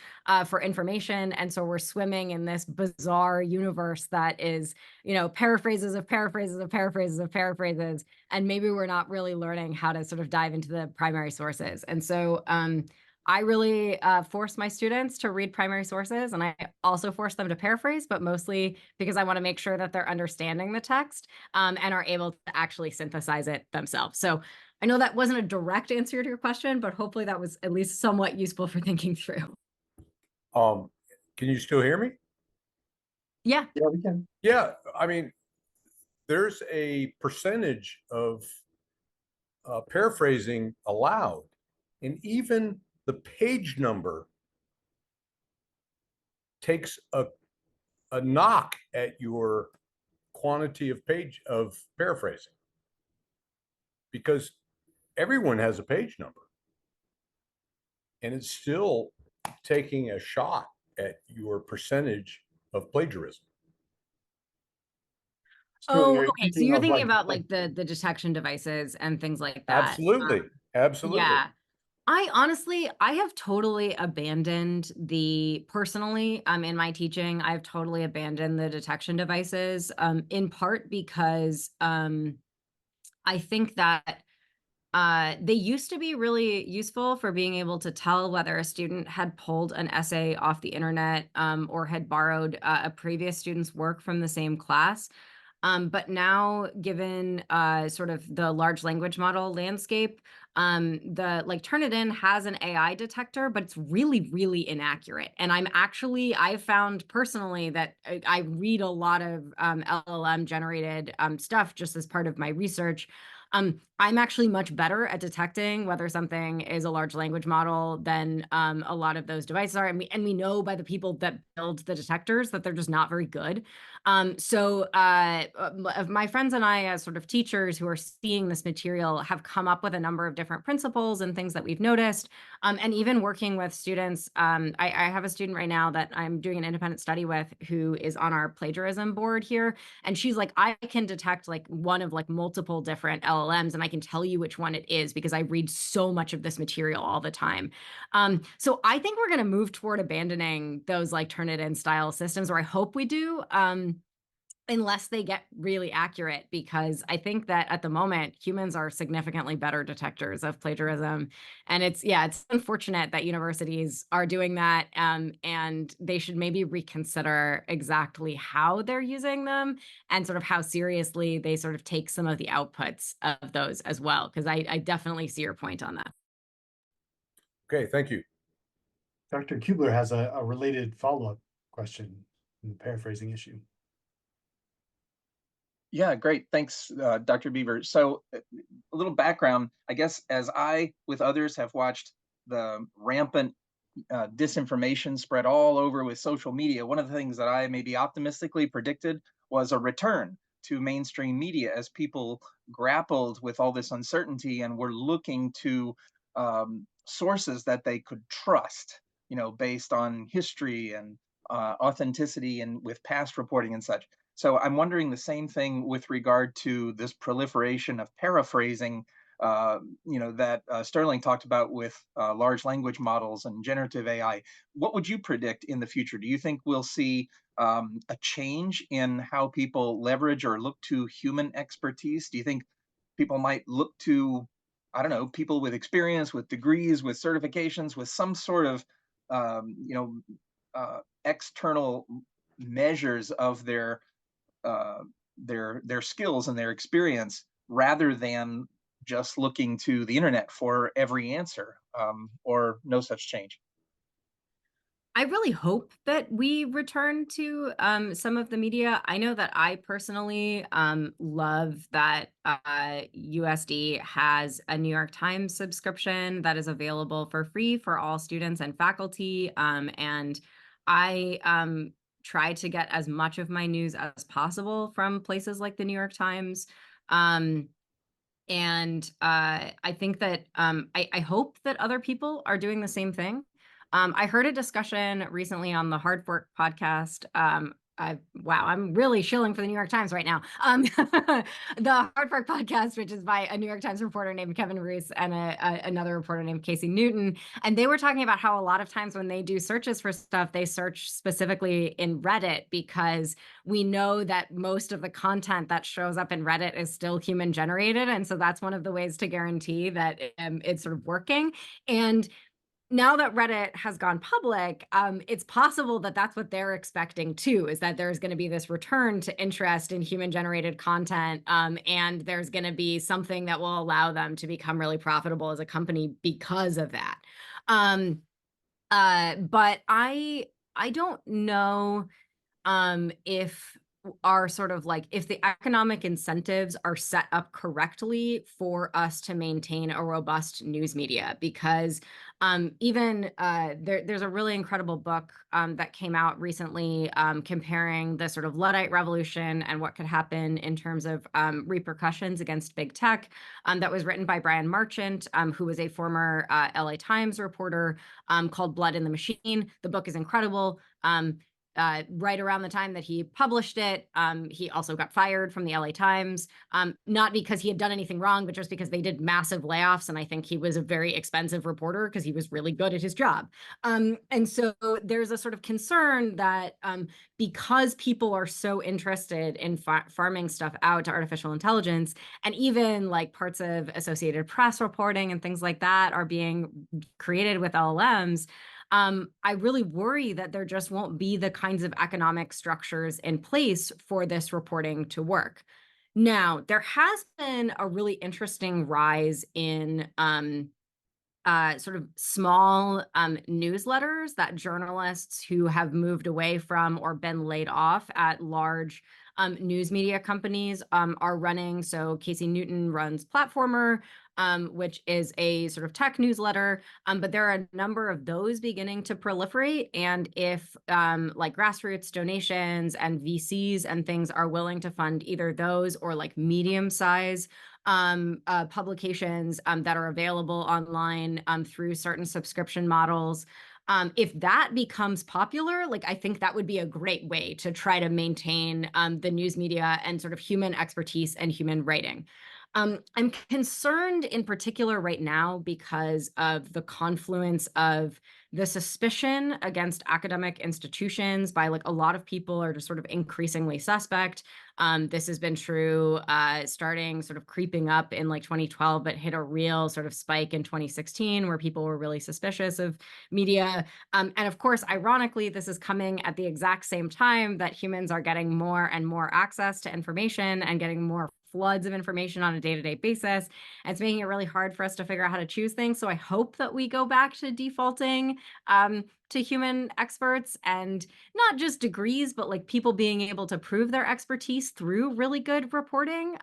for information. And so we're swimming in this bizarre universe that is, you know, paraphrases of paraphrases of paraphrases of paraphrases. And maybe we're not really learning how to sort of dive into the primary sources. And so I really force my students to read primary sources, and I also force them to paraphrase, but mostly because I want to make sure that they're understanding the text and are able to actually synthesize it themselves. So I know that wasn't a direct answer to your question, but hopefully that was at least somewhat useful for thinking through. Can you still hear me? Yeah. Yeah, we can. Yeah, I mean, there's a percentage of paraphrasing allowed, and even the page number takes a knock at your quantity of page of paraphrasing, because everyone has a page number, and it's still taking a shot at your percentage of plagiarism. Oh, Are you okay. So thinking you're of thinking about like the detection devices and things like that. Absolutely, absolutely. Yeah. I have totally abandoned personally, in my teaching, I've totally abandoned the detection devices, in part because, I think that, they used to be really useful for being able to tell whether a student had pulled an essay off the internet, or had borrowed a previous student's work from the same class. But now, given sort of the large language model landscape, the like Turnitin has an AI detector, but it's really, really inaccurate. And I've found personally that I read a lot of LLM generated stuff just as part of my research. I'm actually much better at detecting whether something is a large language model than a lot of those devices are. And we know by the people that build the detectors that they're just not very good. So my friends and I, as sort of teachers who are seeing this material, have come up with a number of different principles and things that we've noticed. And even working with students, I have a student right now that I'm doing an independent study with who is on our plagiarism board here. And she's like, I can detect like one of like multiple different LLMs, and I can tell you which one it is because I read so much of this material all the time. So I think we're going to move toward abandoning those like Turnitin style systems, or I hope we do. Unless they get really accurate, because I think that at the moment, humans are significantly better detectors of plagiarism. And it's unfortunate that universities are doing that. And they should maybe reconsider exactly how they're using them and sort of how seriously they sort of take some of the outputs of those as well. Because I definitely see your point on that. Okay, thank you. Dr. Kubler has a related follow-up question in the paraphrasing issue. Yeah, great. Thanks, Dr. Beaver. So a little background, I guess, as I, with others, have watched the rampant disinformation spread all over with social media, one of the things that I maybe optimistically predicted was a return to mainstream media as people grappled with all this uncertainty and were looking to sources that they could trust, based on history and authenticity and with past reporting and such. So I'm wondering the same thing with regard to this proliferation of paraphrasing, that Sterling talked about with large language models and generative AI. What would you predict in the future? Do you think we'll see a change in how people leverage or look to human expertise? Do you think people might look to, I don't know, people with experience, with degrees, with certifications, with some sort of, external measures of their skills and their experience, rather than just looking to the internet for every answer, or no such change? I really hope that we return to some of the media. I know that I personally love that USD has a New York Times subscription that is available for free for all students and faculty. And I try to get as much of my news as possible from places like the New York Times. And I think that I hope that other people are doing the same thing. I heard a discussion recently on the Hard Fork podcast. Wow, I'm really shilling for the New York Times right now. The Hard Fork podcast, which is by a New York Times reporter named Kevin Roos and another reporter named Casey Newton. And they were talking about how a lot of times when they do searches for stuff, they search specifically in Reddit, because we know that most of the content that shows up in Reddit is still human generated. And so that's one of the ways to guarantee that it's sort of working. And now that Reddit has gone public, it's possible that that's what they're expecting too, is that there's going to be this return to interest in human-generated content, and there's going to be something that will allow them to become really profitable as a company because of that. But I don't know if are sort of like if the economic incentives are set up correctly for us to maintain a robust news media, because even there's a really incredible book that came out recently comparing the sort of Luddite revolution and what could happen in terms of repercussions against big tech, that was written by Brian Marchant, who was a former LA Times reporter, called Blood in the Machine. The book is incredible. Right around the time that he published it, he also got fired from the LA Times, not because he had done anything wrong, but just because they did massive layoffs. And I think he was a very expensive reporter because he was really good at his job. And so there's a sort of concern that because people are so interested in farming stuff out to artificial intelligence, and even like parts of Associated Press reporting and things like that are being created with LLMs, I really worry that there just won't be the kinds of economic structures in place for this reporting to work. Now, there has been a really interesting rise in sort of small newsletters that journalists who have moved away from or been laid off at large news media companies are running. So Casey Newton runs Platformer, which is a sort of tech newsletter, but there are a number of those beginning to proliferate. And if like grassroots donations and VCs and things are willing to fund either those or like medium-size publications that are available online through certain subscription models, if that becomes popular, like I think that would be a great way to try to maintain the news media and sort of human expertise and human writing. I'm concerned in particular right now because of the confluence of the suspicion against academic institutions by like a lot of people are just sort of increasingly suspect. This has been true starting sort of creeping up in like 2012, but hit a real sort of spike in 2016 where people were really suspicious of media. And of course, ironically, this is coming at the exact same time that humans are getting more and more access to information and getting more floods of information on a day-to-day basis. And it's making it really hard for us to figure out how to choose things. So I hope that we go back to defaulting to human experts, and not just degrees, but like people being able to prove their expertise through really good reporting.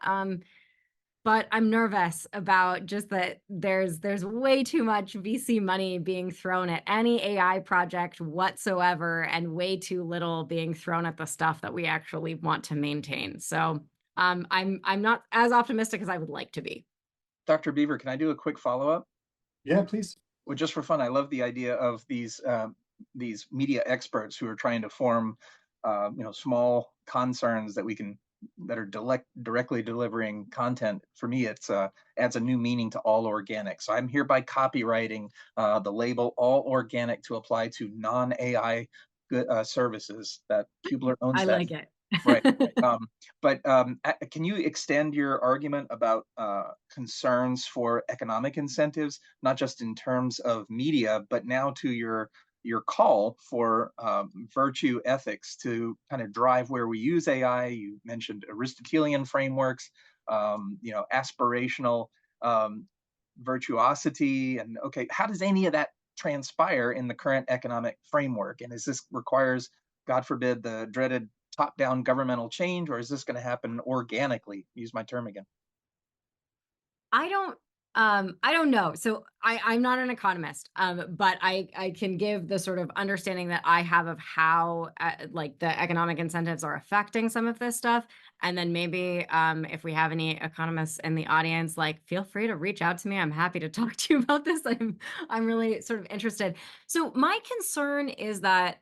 But I'm nervous about just that there's way too much VC money being thrown at any AI project whatsoever, and way too little being thrown at the stuff that we actually want to maintain. So I'm not as optimistic as I would like to be. Dr. Beaver, can I do a quick follow-up? Yeah, please. Well, just for fun, I love the idea of these media experts who are trying to form, small concerns that are directly delivering content. For me, it's adds a new meaning to all organic. So I'm hereby copywriting the label all organic to apply to non-AI services. That Kubler owns I that. like it. Right. But can you extend your argument about concerns for economic incentives, not just in terms of media, but now to your call for virtue ethics to kind of drive where we use AI? You mentioned Aristotelian frameworks, aspirational virtuosity, and okay, how does any of that transpire in the current economic framework? And is this requires, God forbid, the dreaded top-down governmental change, or is this going to happen organically? Use my term again. I don't know. So I'm not an economist, but I can give the sort of understanding that I have of how like the economic incentives are affecting some of this stuff. And then maybe if we have any economists in the audience, like feel free to reach out to me. I'm happy to talk to you about this. I'm really sort of interested. So my concern is that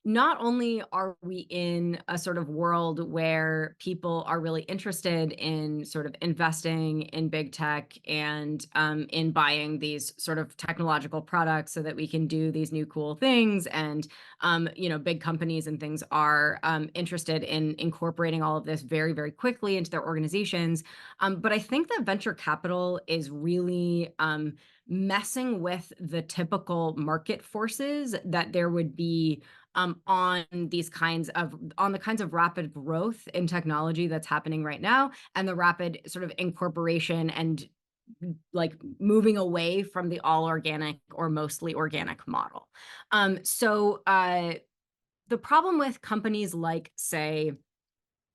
not only are we in a sort of world where people are really interested in sort of investing in big tech and in buying these sort of technological products so that we can do these new cool things, and big companies and things are interested in incorporating all of this very, very quickly into their organizations. But I think that venture capital is really messing with the typical market forces that there would be on the kinds of rapid growth in technology that's happening right now, and the rapid sort of incorporation and like moving away from the all organic or mostly organic model. So the problem with companies like, say,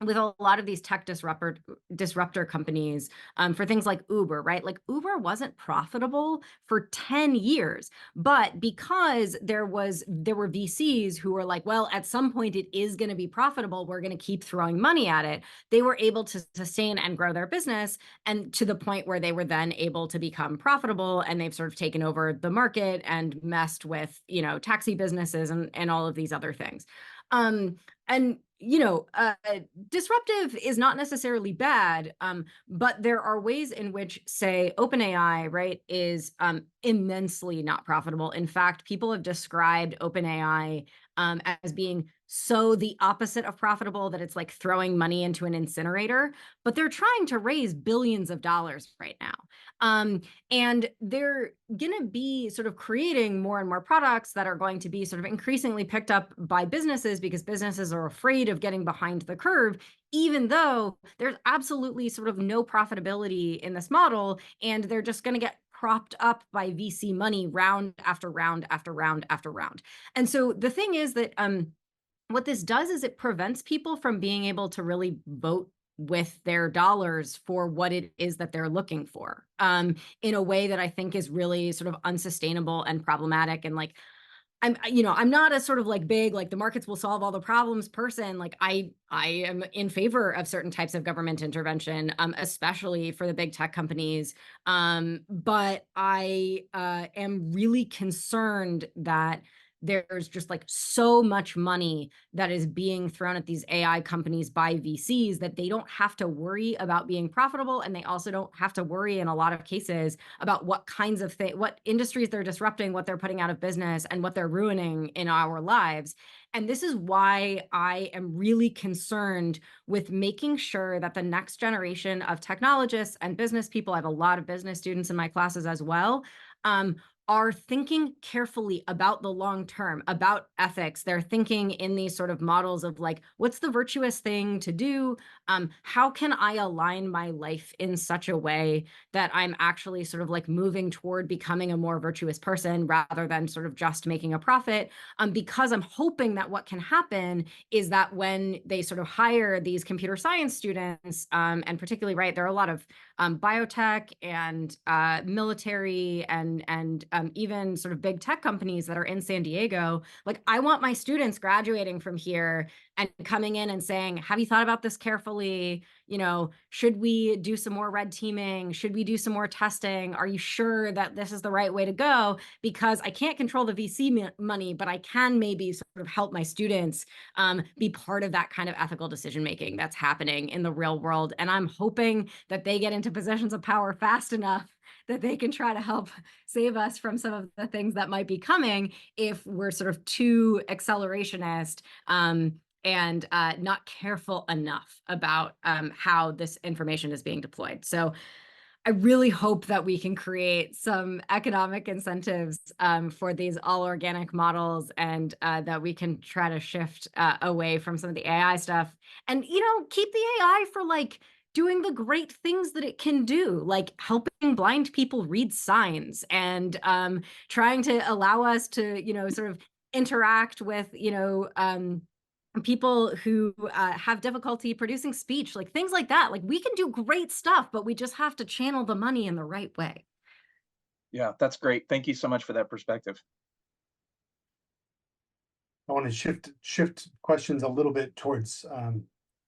with a lot of these tech disruptor companies, for things like Uber, right? Like Uber wasn't profitable for 10 years, but because there were VCs who were like, well, at some point it is going to be profitable, we're going to keep throwing money at it. They were able to sustain and grow their business, and to the point where they were then able to become profitable, and they've sort of taken over the market and messed with, taxi businesses and all of these other things. And disruptive is not necessarily bad, but there are ways in which, say, OpenAI, right, is immensely not profitable. In fact, people have described OpenAI as being so the opposite of profitable that it's like throwing money into an incinerator, but they're trying to raise billions of dollars right now. And they're going to be sort of creating more and more products that are going to be sort of increasingly picked up by businesses, because businesses are afraid of getting behind the curve, even though there's absolutely sort of no profitability in this model, and they're just going to get propped up by VC money round after round after round after round. And so the thing is that what this does is it prevents people from being able to really vote with their dollars for what it is that they're looking for, in a way that I think is really sort of unsustainable and problematic. And like, I'm not a sort of like big, like the markets will solve all the problems person. Like I am in favor of certain types of government intervention, especially for the big tech companies. But I am really concerned that there's just like so much money that is being thrown at these AI companies by VCs that they don't have to worry about being profitable. And they also don't have to worry in a lot of cases about what kinds of what industries they're disrupting, what they're putting out of business, and what they're ruining in our lives. And this is why I am really concerned with making sure that the next generation of technologists and business people, I have a lot of business students in my classes as well, are thinking carefully about the long term, about ethics. They're thinking in these sort of models of like, what's the virtuous thing to do? How can I align my life in such a way that I'm actually sort of like moving toward becoming a more virtuous person rather than sort of just making a profit? Because I'm hoping that what can happen is that when they sort of hire these computer science students, and particularly, right, there are a lot of biotech and military and even sort of big tech companies that are in San Diego. Like, I want my students graduating from here and coming in and saying, have you thought about this carefully? Should we do some more red teaming? Should we do some more testing? Are you sure that this is the right way to go? Because I can't control the VC money, but I can maybe sort of help my students be part of that kind of ethical decision-making that's happening in the real world. And I'm hoping that they get into positions of power fast enough that they can try to help save us from some of the things that might be coming if we're sort of too accelerationist and not careful enough about how this information is being deployed. So I really hope that we can create some economic incentives for these all organic models, and that we can try to shift away from some of the AI stuff, and keep the AI for like doing the great things that it can do, like helping blind people read signs, and trying to allow us to sort of interact with people who have difficulty producing speech, like things like that. Like, we can do great stuff, but we just have to channel the money in the right way. Yeah, that's great. Thank you so much for that perspective. I want to shift questions a little bit towards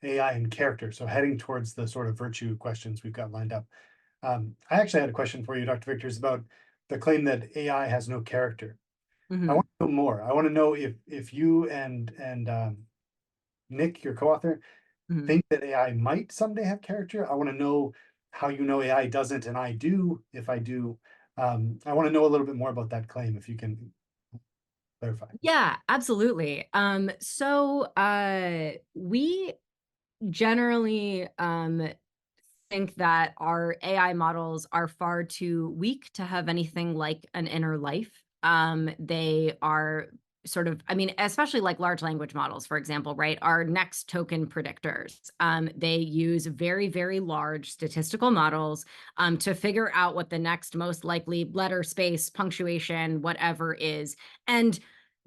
AI and character. So heading towards the sort of virtue questions we've got lined up. I actually had a question for you, Dr. Vickers, about the claim that AI has no character. Mhm. I want to know more. I want to know if you and Nick, your co-author, Mhm. think that AI might someday have character. I want to know how you know AI doesn't and I do, if I do. I want to know a little bit more about that claim, if you can clarify. Yeah, absolutely. We generally think that our AI models are far too weak to have anything like an inner life. They are sort of, I mean, especially like large language models, for example, right? Our next token predictors. They use very, very large statistical models to figure out what the next most likely letter, space, punctuation, whatever is. And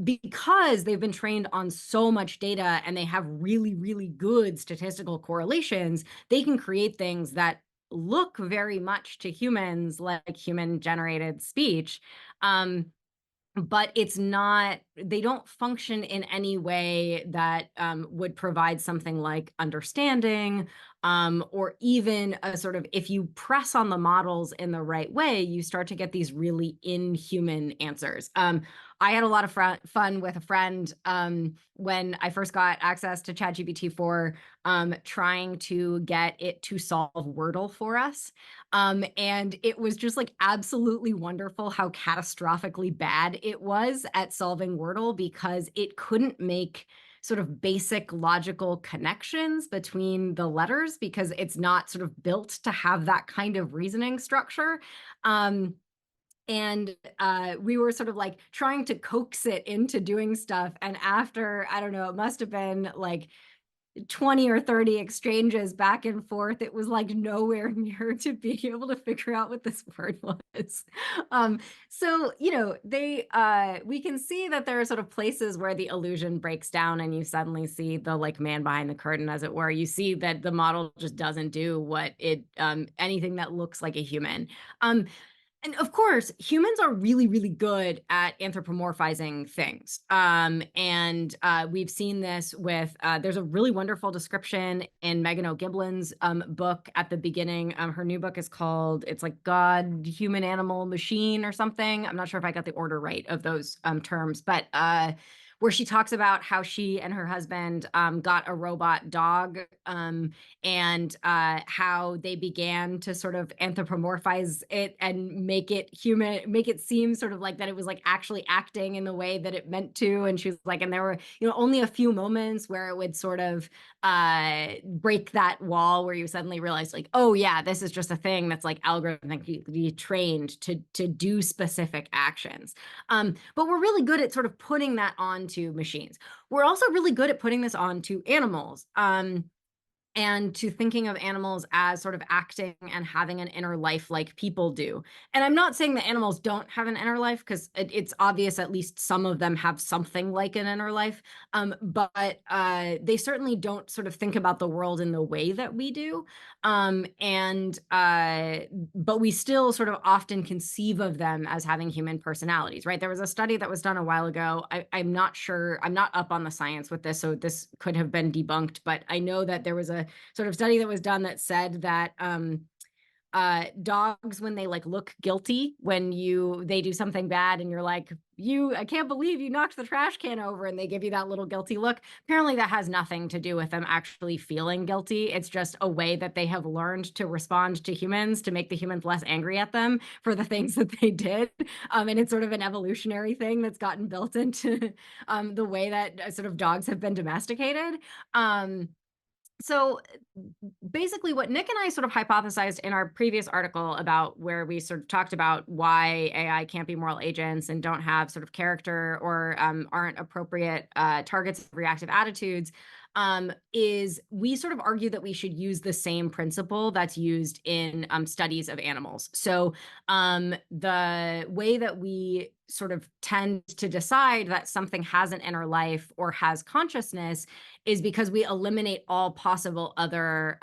because they've been trained on so much data and they have really, really good statistical correlations, they can create things that look very much to humans like human generated speech. But it's not, they don't function in any way that would provide something like understanding, or even a sort of, if you press on the models in the right way, you start to get these really inhuman answers. I had a lot of fun with a friend when I first got access to ChatGPT-4, trying to get it to solve Wordle for us. And it was just like absolutely wonderful how catastrophically bad it was at solving Wordle, because it couldn't make sort of basic logical connections between the letters because it's not sort of built to have that kind of reasoning structure. And we were sort of like trying to coax it into doing stuff. And after, I don't know, it must have been like 20 or 30 exchanges back and forth, it was like nowhere near to being able to figure out what this word was. So, you know, we can see that there are sort of places where the illusion breaks down and you suddenly see the like man behind the curtain, as it were. You see that the model just doesn't do what it, anything that looks like a human. And of course, humans are really, really good at anthropomorphizing things. And we've seen this with, there's a really wonderful description in Megan O'Giblin's book at the beginning. Her new book is called, it's like God, Human, Animal, Machine or something. I'm not sure if I got the order right of those terms, but where she talks about how she and her husband got a robot dog, and how they began to sort of anthropomorphize it and make it human, make it seem sort of like that it was like actually acting in the way that it meant to. And she was like, and there were, you know, only a few moments where it would sort of break that wall where you suddenly realize like, oh yeah, this is just a thing that's like algorithmically trained to do specific actions. But we're really good at sort of putting that onto machines. We're also really good at putting this onto animals. And to thinking of animals as sort of acting and having an inner life like people do. And I'm not saying that animals don't have an inner life, because it's obvious at least some of them have something like an inner life, but they certainly don't sort of think about the world in the way that we do. But we still sort of often conceive of them as having human personalities, right? There was a study that was done a while ago. I'm not sure, I'm not up on the science with this, so this could have been debunked, but I know that there was a sort of study that was done that said that dogs, when they like look guilty when they do something bad and you're like, I can't believe you knocked the trash can over, and they give you that little guilty look, apparently that has nothing to do with them actually feeling guilty. It's just a way that they have learned to respond to humans to make the humans less angry at them for the things that they did. And it's sort of an evolutionary thing that's gotten built into the way that sort of dogs have been domesticated. So basically what Nick and I sort of hypothesized in our previous article about where we sort of talked about why AI can't be moral agents and don't have sort of character or aren't appropriate targets of reactive attitudes, is we sort of argue that we should use the same principle that's used in studies of animals. So the way that we sort of tend to decide that something has an inner life or has consciousness is because we eliminate all possible other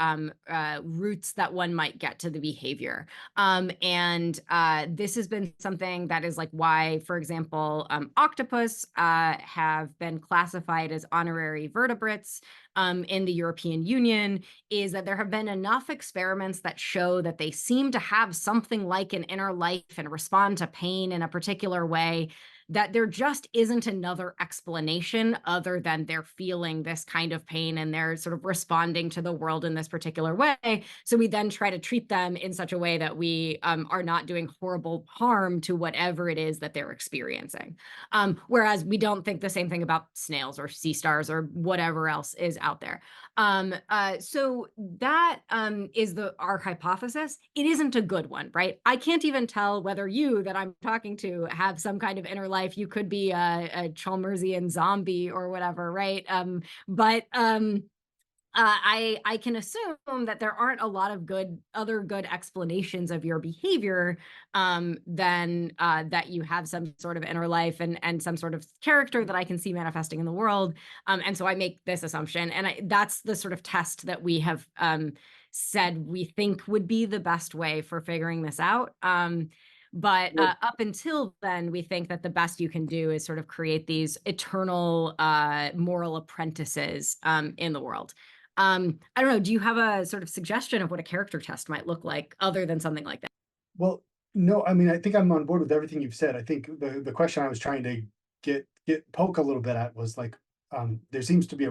routes that one might get to the behavior. This has been something that is like why, for example, octopus have been classified as honorary vertebrates in the European Union, is that there have been enough experiments that show that they seem to have something like an inner life and respond to pain in a particular way that there just isn't another explanation other than they're feeling this kind of pain and they're sort of responding to the world in this particular way. So we then try to treat them in such a way that we are not doing horrible harm to whatever it is that they're experiencing. Whereas we don't think the same thing about snails or sea stars or whatever else is out there. So that is our hypothesis. It isn't a good one, right? I can't even tell whether you that I'm talking to have some kind of inner life. You could be a Chalmersian zombie or whatever, right? But I can assume that there aren't a lot of other good explanations of your behavior than that you have some sort of inner life and some sort of character that I can see manifesting in the world. And so I make this assumption, and that's the sort of test that we have said we think would be the best way for figuring this out. But up until then, we think that the best you can do is sort of create these eternal moral apprentices in the world. I don't know, do you have a sort of suggestion of what a character test might look like other than something like that? Well, no, I mean, I think I'm on board with everything you've said. I think the question I was trying to poke a little bit at was like, there seems to be a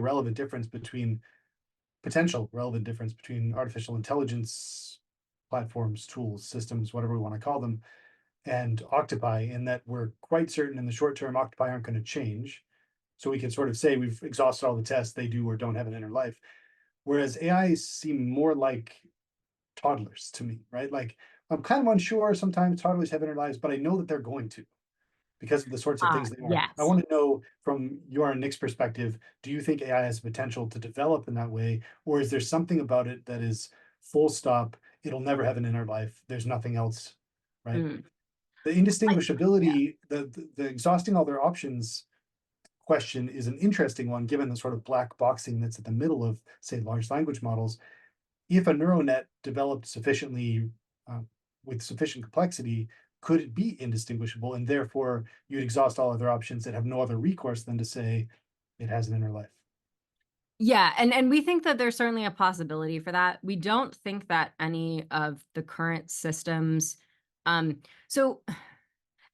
potential relevant difference between artificial intelligence platforms, tools, systems, whatever we want to call them, and octopi, in that we're quite certain in the short term octopi aren't going to change. So we can sort of say we've exhausted all the tests, they do or don't have an inner life. Whereas AIs seem more like toddlers to me, right? Like, I'm kind of unsure, sometimes toddlers have inner lives, but I know that they're going to, because of the sorts of things they are. Yes. I want to know from your and Nick's perspective, do you think AI has potential to develop in that way? Or is there something about it that is full stop, it'll never have an inner life, there's nothing else, right? The indistinguishability, the exhausting all their options question is an interesting one, given the sort of black boxing that's at the middle of, say, large language models. If a neural net developed sufficiently with sufficient complexity, could it be indistinguishable? And therefore, you'd exhaust all other options that have no other recourse than to say it has an inner life. Yeah, and we think that there's certainly a possibility for that. We don't think that any of the current systems, so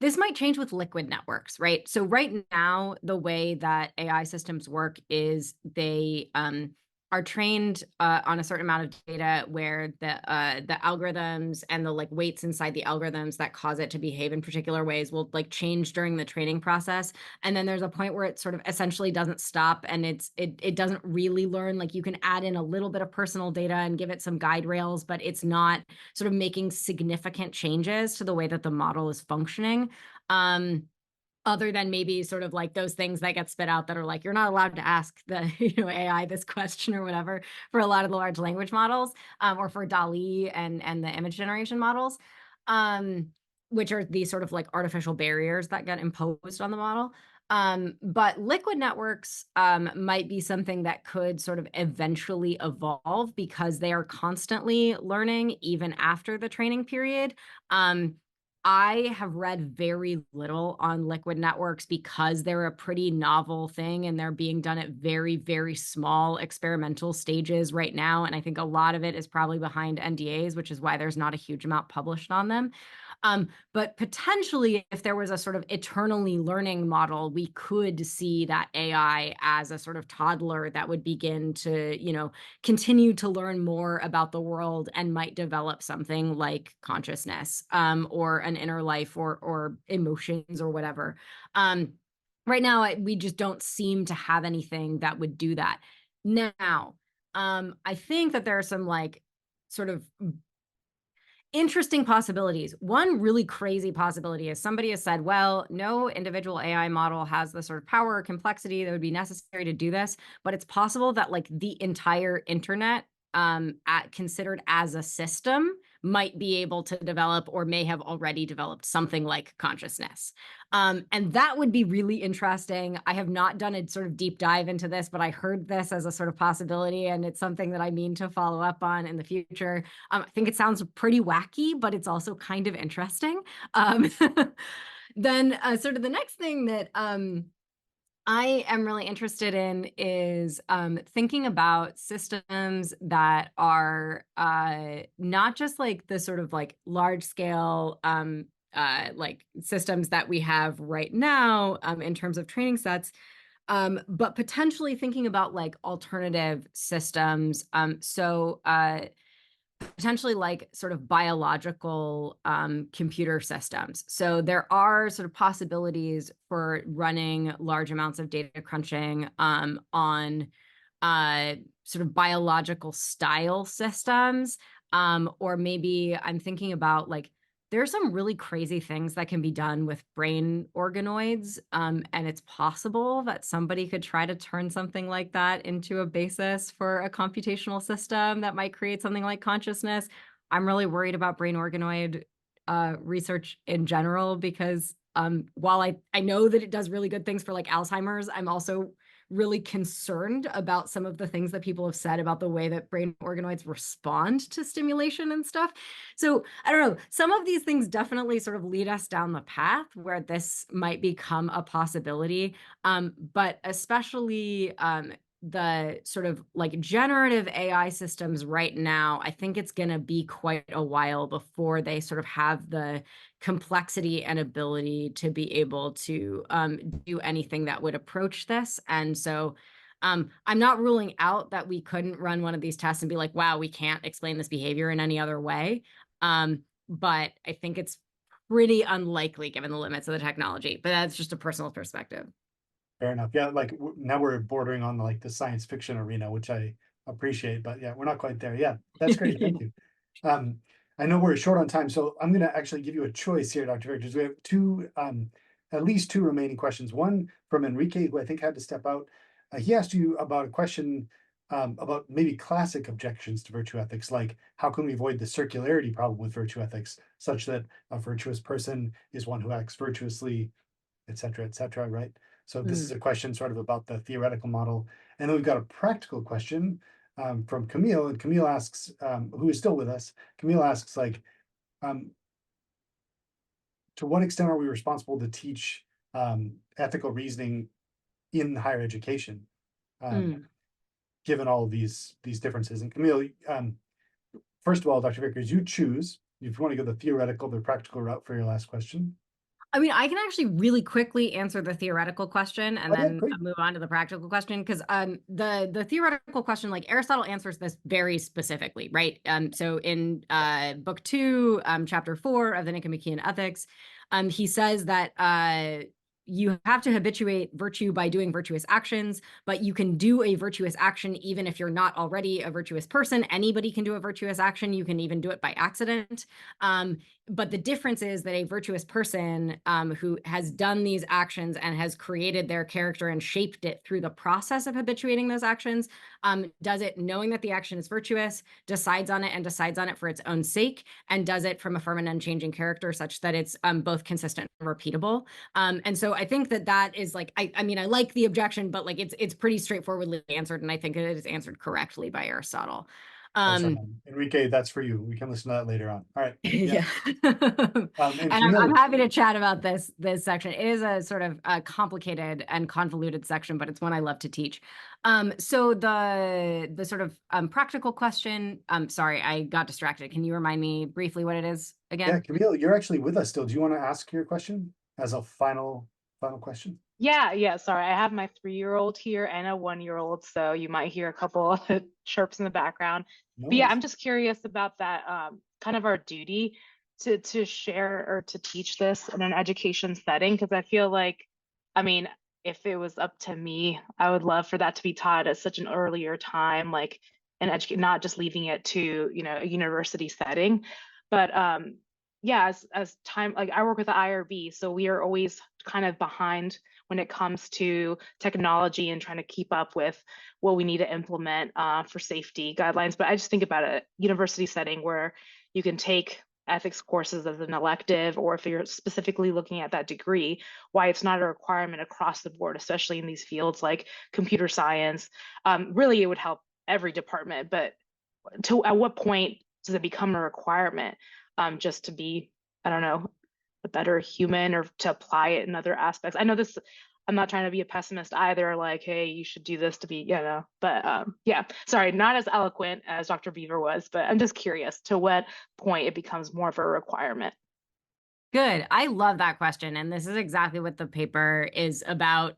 this might change with liquid networks, right? So right now, the way that AI systems work is they are trained on a certain amount of data where the algorithms and the like weights inside the algorithms that cause it to behave in particular ways will like change during the training process. And then there's a point where it sort of essentially doesn't stop, and it doesn't really learn. Like, you can add in a little bit of personal data and give it some guide rails, but it's not sort of making significant changes to the way that the model is functioning. Other than maybe sort of like those things that get spit out that are like, you're not allowed to ask the AI this question or whatever for a lot of the large language models, or for DALL-E and the image generation models, which are these sort of like artificial barriers that get imposed on the model. But liquid networks might be something that could sort of eventually evolve because they are constantly learning even after the training period. I have read very little on liquid networks because they're a pretty novel thing and they're being done at very, very small experimental stages right now. And I think a lot of it is probably behind NDAs, which is why there's not a huge amount published on them. But potentially, if there was a sort of eternally learning model, we could see that AI as a sort of toddler that would begin to, continue to learn more about the world and might develop something like consciousness, or an inner life or emotions or whatever. Right now, we just don't seem to have anything that would do that. Now, I think that there are some like sort of interesting possibilities. One really crazy possibility is somebody has said, well, no individual AI model has the sort of power or complexity that would be necessary to do this, but it's possible that like the entire internet, considered as a system, might be able to develop or may have already developed something like consciousness. And that would be really interesting. I have not done a sort of deep dive into this, but I heard this as a sort of possibility, and it's something that I mean to follow up on in the future. I think it sounds pretty wacky, but it's also kind of interesting. Then sort of the next thing that I am really interested in is thinking about systems that are not just like the sort of like large scale like systems that we have right now in terms of training sets, but potentially thinking about like alternative systems. Potentially like sort of biological computer systems. So there are sort of possibilities for running large amounts of data crunching on sort of biological style systems. Or maybe I'm thinking about like, there are some really crazy things that can be done with brain organoids. And it's possible that somebody could try to turn something like that into a basis for a computational system that might create something like consciousness. I'm really worried about brain organoid research in general, because while I know that it does really good things for like Alzheimer's, I'm also really concerned about some of the things that people have said about the way that brain organoids respond to stimulation and stuff. So I don't know, some of these things definitely sort of lead us down the path where this might become a possibility. But especially the sort of like generative AI systems right now, I think it's going to be quite a while before they sort of have the complexity and ability to be able to do anything that would approach this. And so I'm not ruling out that we couldn't run one of these tests and be like, wow, we can't explain this behavior in any other way. But I think it's pretty unlikely given the limits of the technology. But that's just a personal perspective. Fair enough. Yeah, like now we're bordering on like the science fiction arena, which I appreciate, but yeah, we're not quite there. Yeah, that's great. Thank you. I know we're short on time, so I'm going to actually give you a choice here, Dr. Vickers. We have two, at least two remaining questions. One from Enrique, who I think had to step out. He asked you about a question about maybe classic objections to virtue ethics, like how can we avoid the circularity problem with virtue ethics, such that a virtuous person is one who acts virtuously, et cetera, right? So this is a question sort of about the theoretical model. And then we've got a practical question from Camille. And Camille asks, who is still with us, Camille asks, like, to what extent are we responsible to teach ethical reasoning in higher education, given all of these differences? And Camille, first of all, Dr. Vickers, you choose if you want to go the theoretical, the practical route for your last question. I mean, I can actually really quickly answer the theoretical question and then move on to the practical question, because the theoretical question, like Aristotle answers this very specifically, right? So in book 2, chapter 4 of the Nicomachean Ethics, he says that you have to habituate virtue by doing virtuous actions, but you can do a virtuous action even if you're not already a virtuous person. Anybody can do a virtuous action. You can even do it by accident. But the difference is that a virtuous person who has done these actions and has created their character and shaped it through the process of habituating those actions, does it knowing that the action is virtuous, decides on it and decides on it for its own sake, and does it from a firm and unchanging character such that it's both consistent and repeatable. And so I think that is like, I mean, I like the objection, but like it's pretty straightforwardly answered, and I think it is answered correctly by Aristotle. Enrique, that's for you. We can listen to that later on. All right. Yeah. And I'm happy to chat about this section. It is a sort of complicated and convoluted section, but it's one I love to teach. So the sort of practical question, sorry, I got distracted. Can you remind me briefly what it is again? Yeah, Camille, you're actually with us still. Do you want to ask your question as a final question? Yeah. Sorry, I have my 3-year-old here and a 1-year-old, so you might hear a couple of chirps in the background. No But yeah, worries. I'm just curious about that kind of our duty to share or to teach this in an education setting, because I feel like, I mean, if it was up to me, I would love for that to be taught at such an earlier time, like not just leaving it to, a university setting. But yeah, as time, like I work with the IRB, so we are always kind of behind when it comes to technology and trying to keep up with what we need to implement for safety guidelines. But I just think about a university setting where you can take ethics courses as an elective, or if you're specifically looking at that degree, why it's not a requirement across the board, especially in these fields like computer science. Really, it would help every department, but at what point does it become a requirement just to be, I don't know, a better human, or to apply it in other aspects? I know this, I'm not trying to be a pessimist either, like, hey, you should do this to be, but yeah, sorry, not as eloquent as Dr. Beaver was, but I'm just curious to what point it becomes more of a requirement. Good. I love that question. And this is exactly what the paper is about.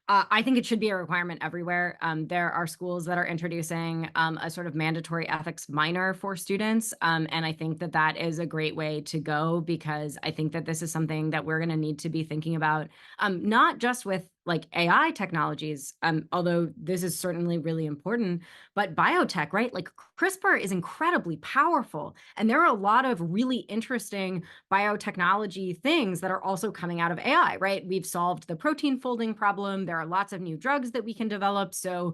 I think it should be a requirement everywhere. There are schools that are introducing a sort of mandatory ethics minor for students. And I think that that is a great way to go, because I think that this is something that we're going to need to be thinking about, not just with like AI technologies, although this is certainly really important, but biotech, right? Like CRISPR is incredibly powerful. And there are a lot of really interesting biotechnology things that are also coming out of AI, right? We've solved the protein folding problem. There are lots of new drugs that we can develop. So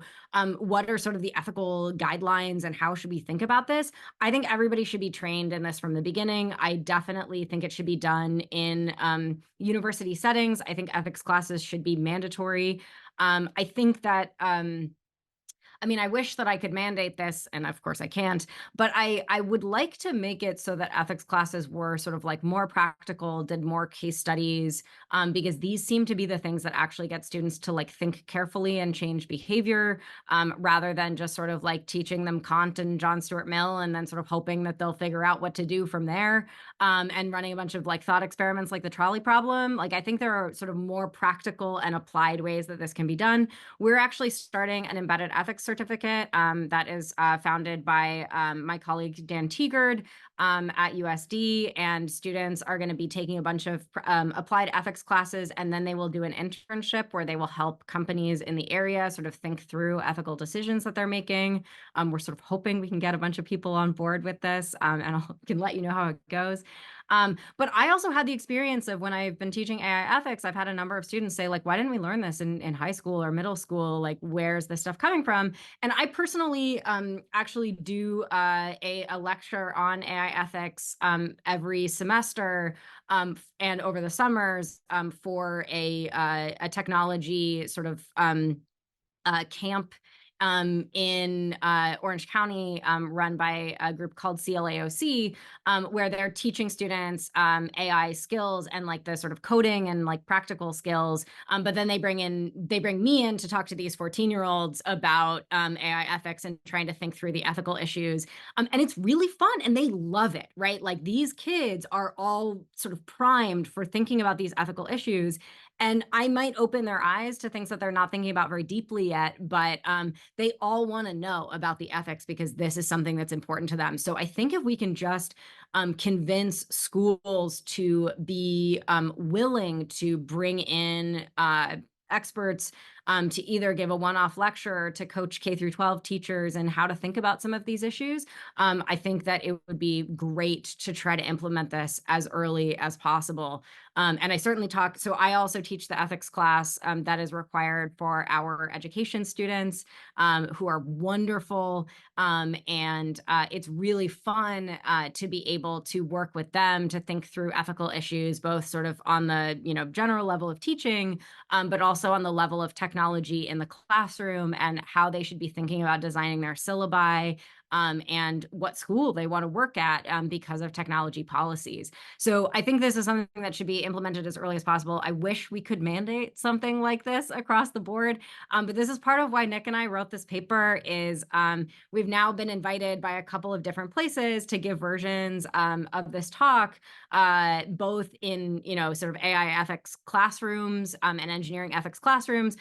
what are sort of the ethical guidelines and how should we think about this? I think everybody should be trained in this from the beginning. I definitely think it should be done in university settings. I think ethics classes should be mandatory. I think that I mean, I wish that I could mandate this, and of course I can't, but I would like to make it so that ethics classes were sort of like more practical, did more case studies, because these seem to be the things that actually get students to like think carefully and change behavior, rather than just sort of like teaching them Kant and John Stuart Mill and then sort of hoping that they'll figure out what to do from there, and running a bunch of like thought experiments like the trolley problem. Like, I think there are sort of more practical and applied ways that this can be done. We're actually starting an embedded ethics certificate that is founded by my colleague Dan Teagard at USD, and students are going to be taking a bunch of applied ethics classes, and then they will do an internship where they will help companies in the area sort of think through ethical decisions that they're making. We're sort of hoping we can get a bunch of people on board with this, and I can let you know how it goes. But I also had the experience of when I've been teaching AI ethics, I've had a number of students say, like, why didn't we learn this in high school or middle school? Like, where's this stuff coming from? And I personally actually do a lecture on AI ethics every semester and over the summers for a technology sort of camp in Orange County, run by a group called CLAOC, where they're teaching students AI skills and like the sort of coding and like practical skills. But then they bring me in to talk to these 14-year-olds about AI ethics and trying to think through the ethical issues. And it's really fun and they love it, right? Like, these kids are all sort of primed for thinking about these ethical issues. And I might open their eyes to things that they're not thinking about very deeply yet, but they all want to know about the ethics because this is something that's important to them. So I think if we can just convince schools to be willing to bring in experts to either give a one-off lecture to coach K through 12 teachers and how to think about some of these issues, I think that it would be great to try to implement this as early as possible. And I certainly so I also teach the ethics class that is required for our education students, who are wonderful. And it's really fun to be able to work with them to think through ethical issues, both sort of on the general level of teaching, but also on the level of technology in the classroom and how they should be thinking about designing their syllabi, and what school they want to work at because of technology policies. So I think this is something that should be implemented as early as possible. I wish we could mandate something like this across the board, but this is part of why Nick and I wrote this paper. Is we've now been invited by a couple of different places to give versions of this talk, both in sort of AI ethics classrooms and engineering ethics classrooms,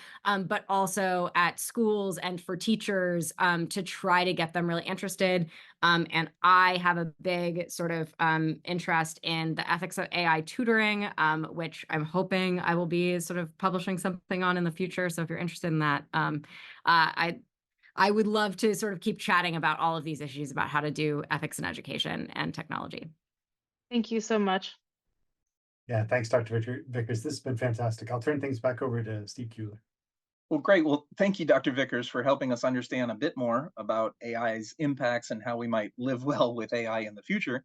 but also at schools and for teachers to try to get them really interested. And I have a big sort of interest in the ethics of AI tutoring, which I'm hoping I will be sort of publishing something on in the future. So if you're interested in that, I would love to sort of keep chatting about all of these issues about how to do ethics in education and technology. Thank you so much. Yeah, thanks, Dr. Vickers. This has been fantastic. I'll turn things back over to Steve Kubler. Well, great. Well, thank you, Dr. Vickers, for helping us understand a bit more about AI's impacts and how we might live well with AI in the future.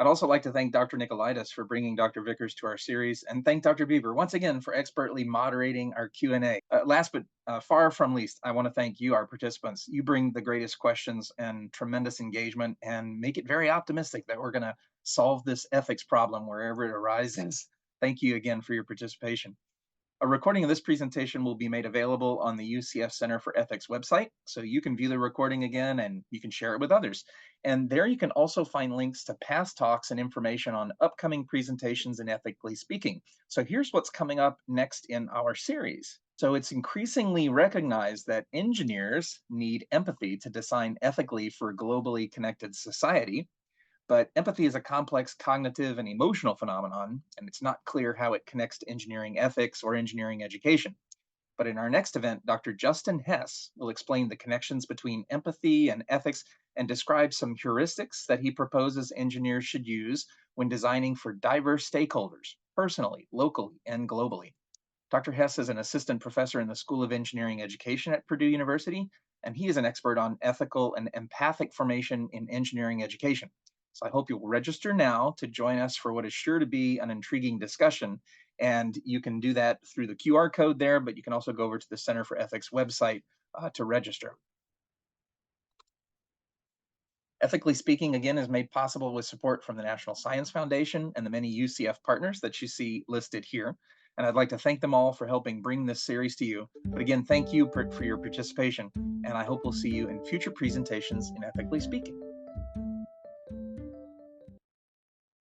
I'd also like to thank Dr. Nicolaitis for bringing Dr. Vickers to our series, and thank Dr. Bieber once again for expertly moderating our Q&A. Last but far from least, I want to thank you, our participants. You bring the greatest questions and tremendous engagement and make it very optimistic that we're going to solve this ethics problem wherever it arises. Thank you again for your participation. A recording of this presentation will be made available on the UCF Center for Ethics website, so you can view the recording again and you can share it with others. And there you can also find links to past talks and information on upcoming presentations in Ethically Speaking. So here's what's coming up next in our series. So it's increasingly recognized that engineers need empathy to design ethically for a globally connected society. But empathy is a complex cognitive and emotional phenomenon, and it's not clear how it connects to engineering ethics or engineering education. But in our next event, Dr. Justin Hess will explain the connections between empathy and ethics and describe some heuristics that he proposes engineers should use when designing for diverse stakeholders, personally, locally, and globally. Dr. Hess is an assistant professor in the School of Engineering Education at Purdue University, and he is an expert on ethical and empathic formation in engineering education. So I hope you'll register now to join us for what is sure to be an intriguing discussion. And you can do that through the QR code there, but you can also go over to the Center for Ethics website to register. Ethically Speaking, again, is made possible with support from the National Science Foundation and the many UCF partners that you see listed here. And I'd like to thank them all for helping bring this series to you. But again, thank you for your participation, and I hope we'll see you in future presentations in Ethically Speaking.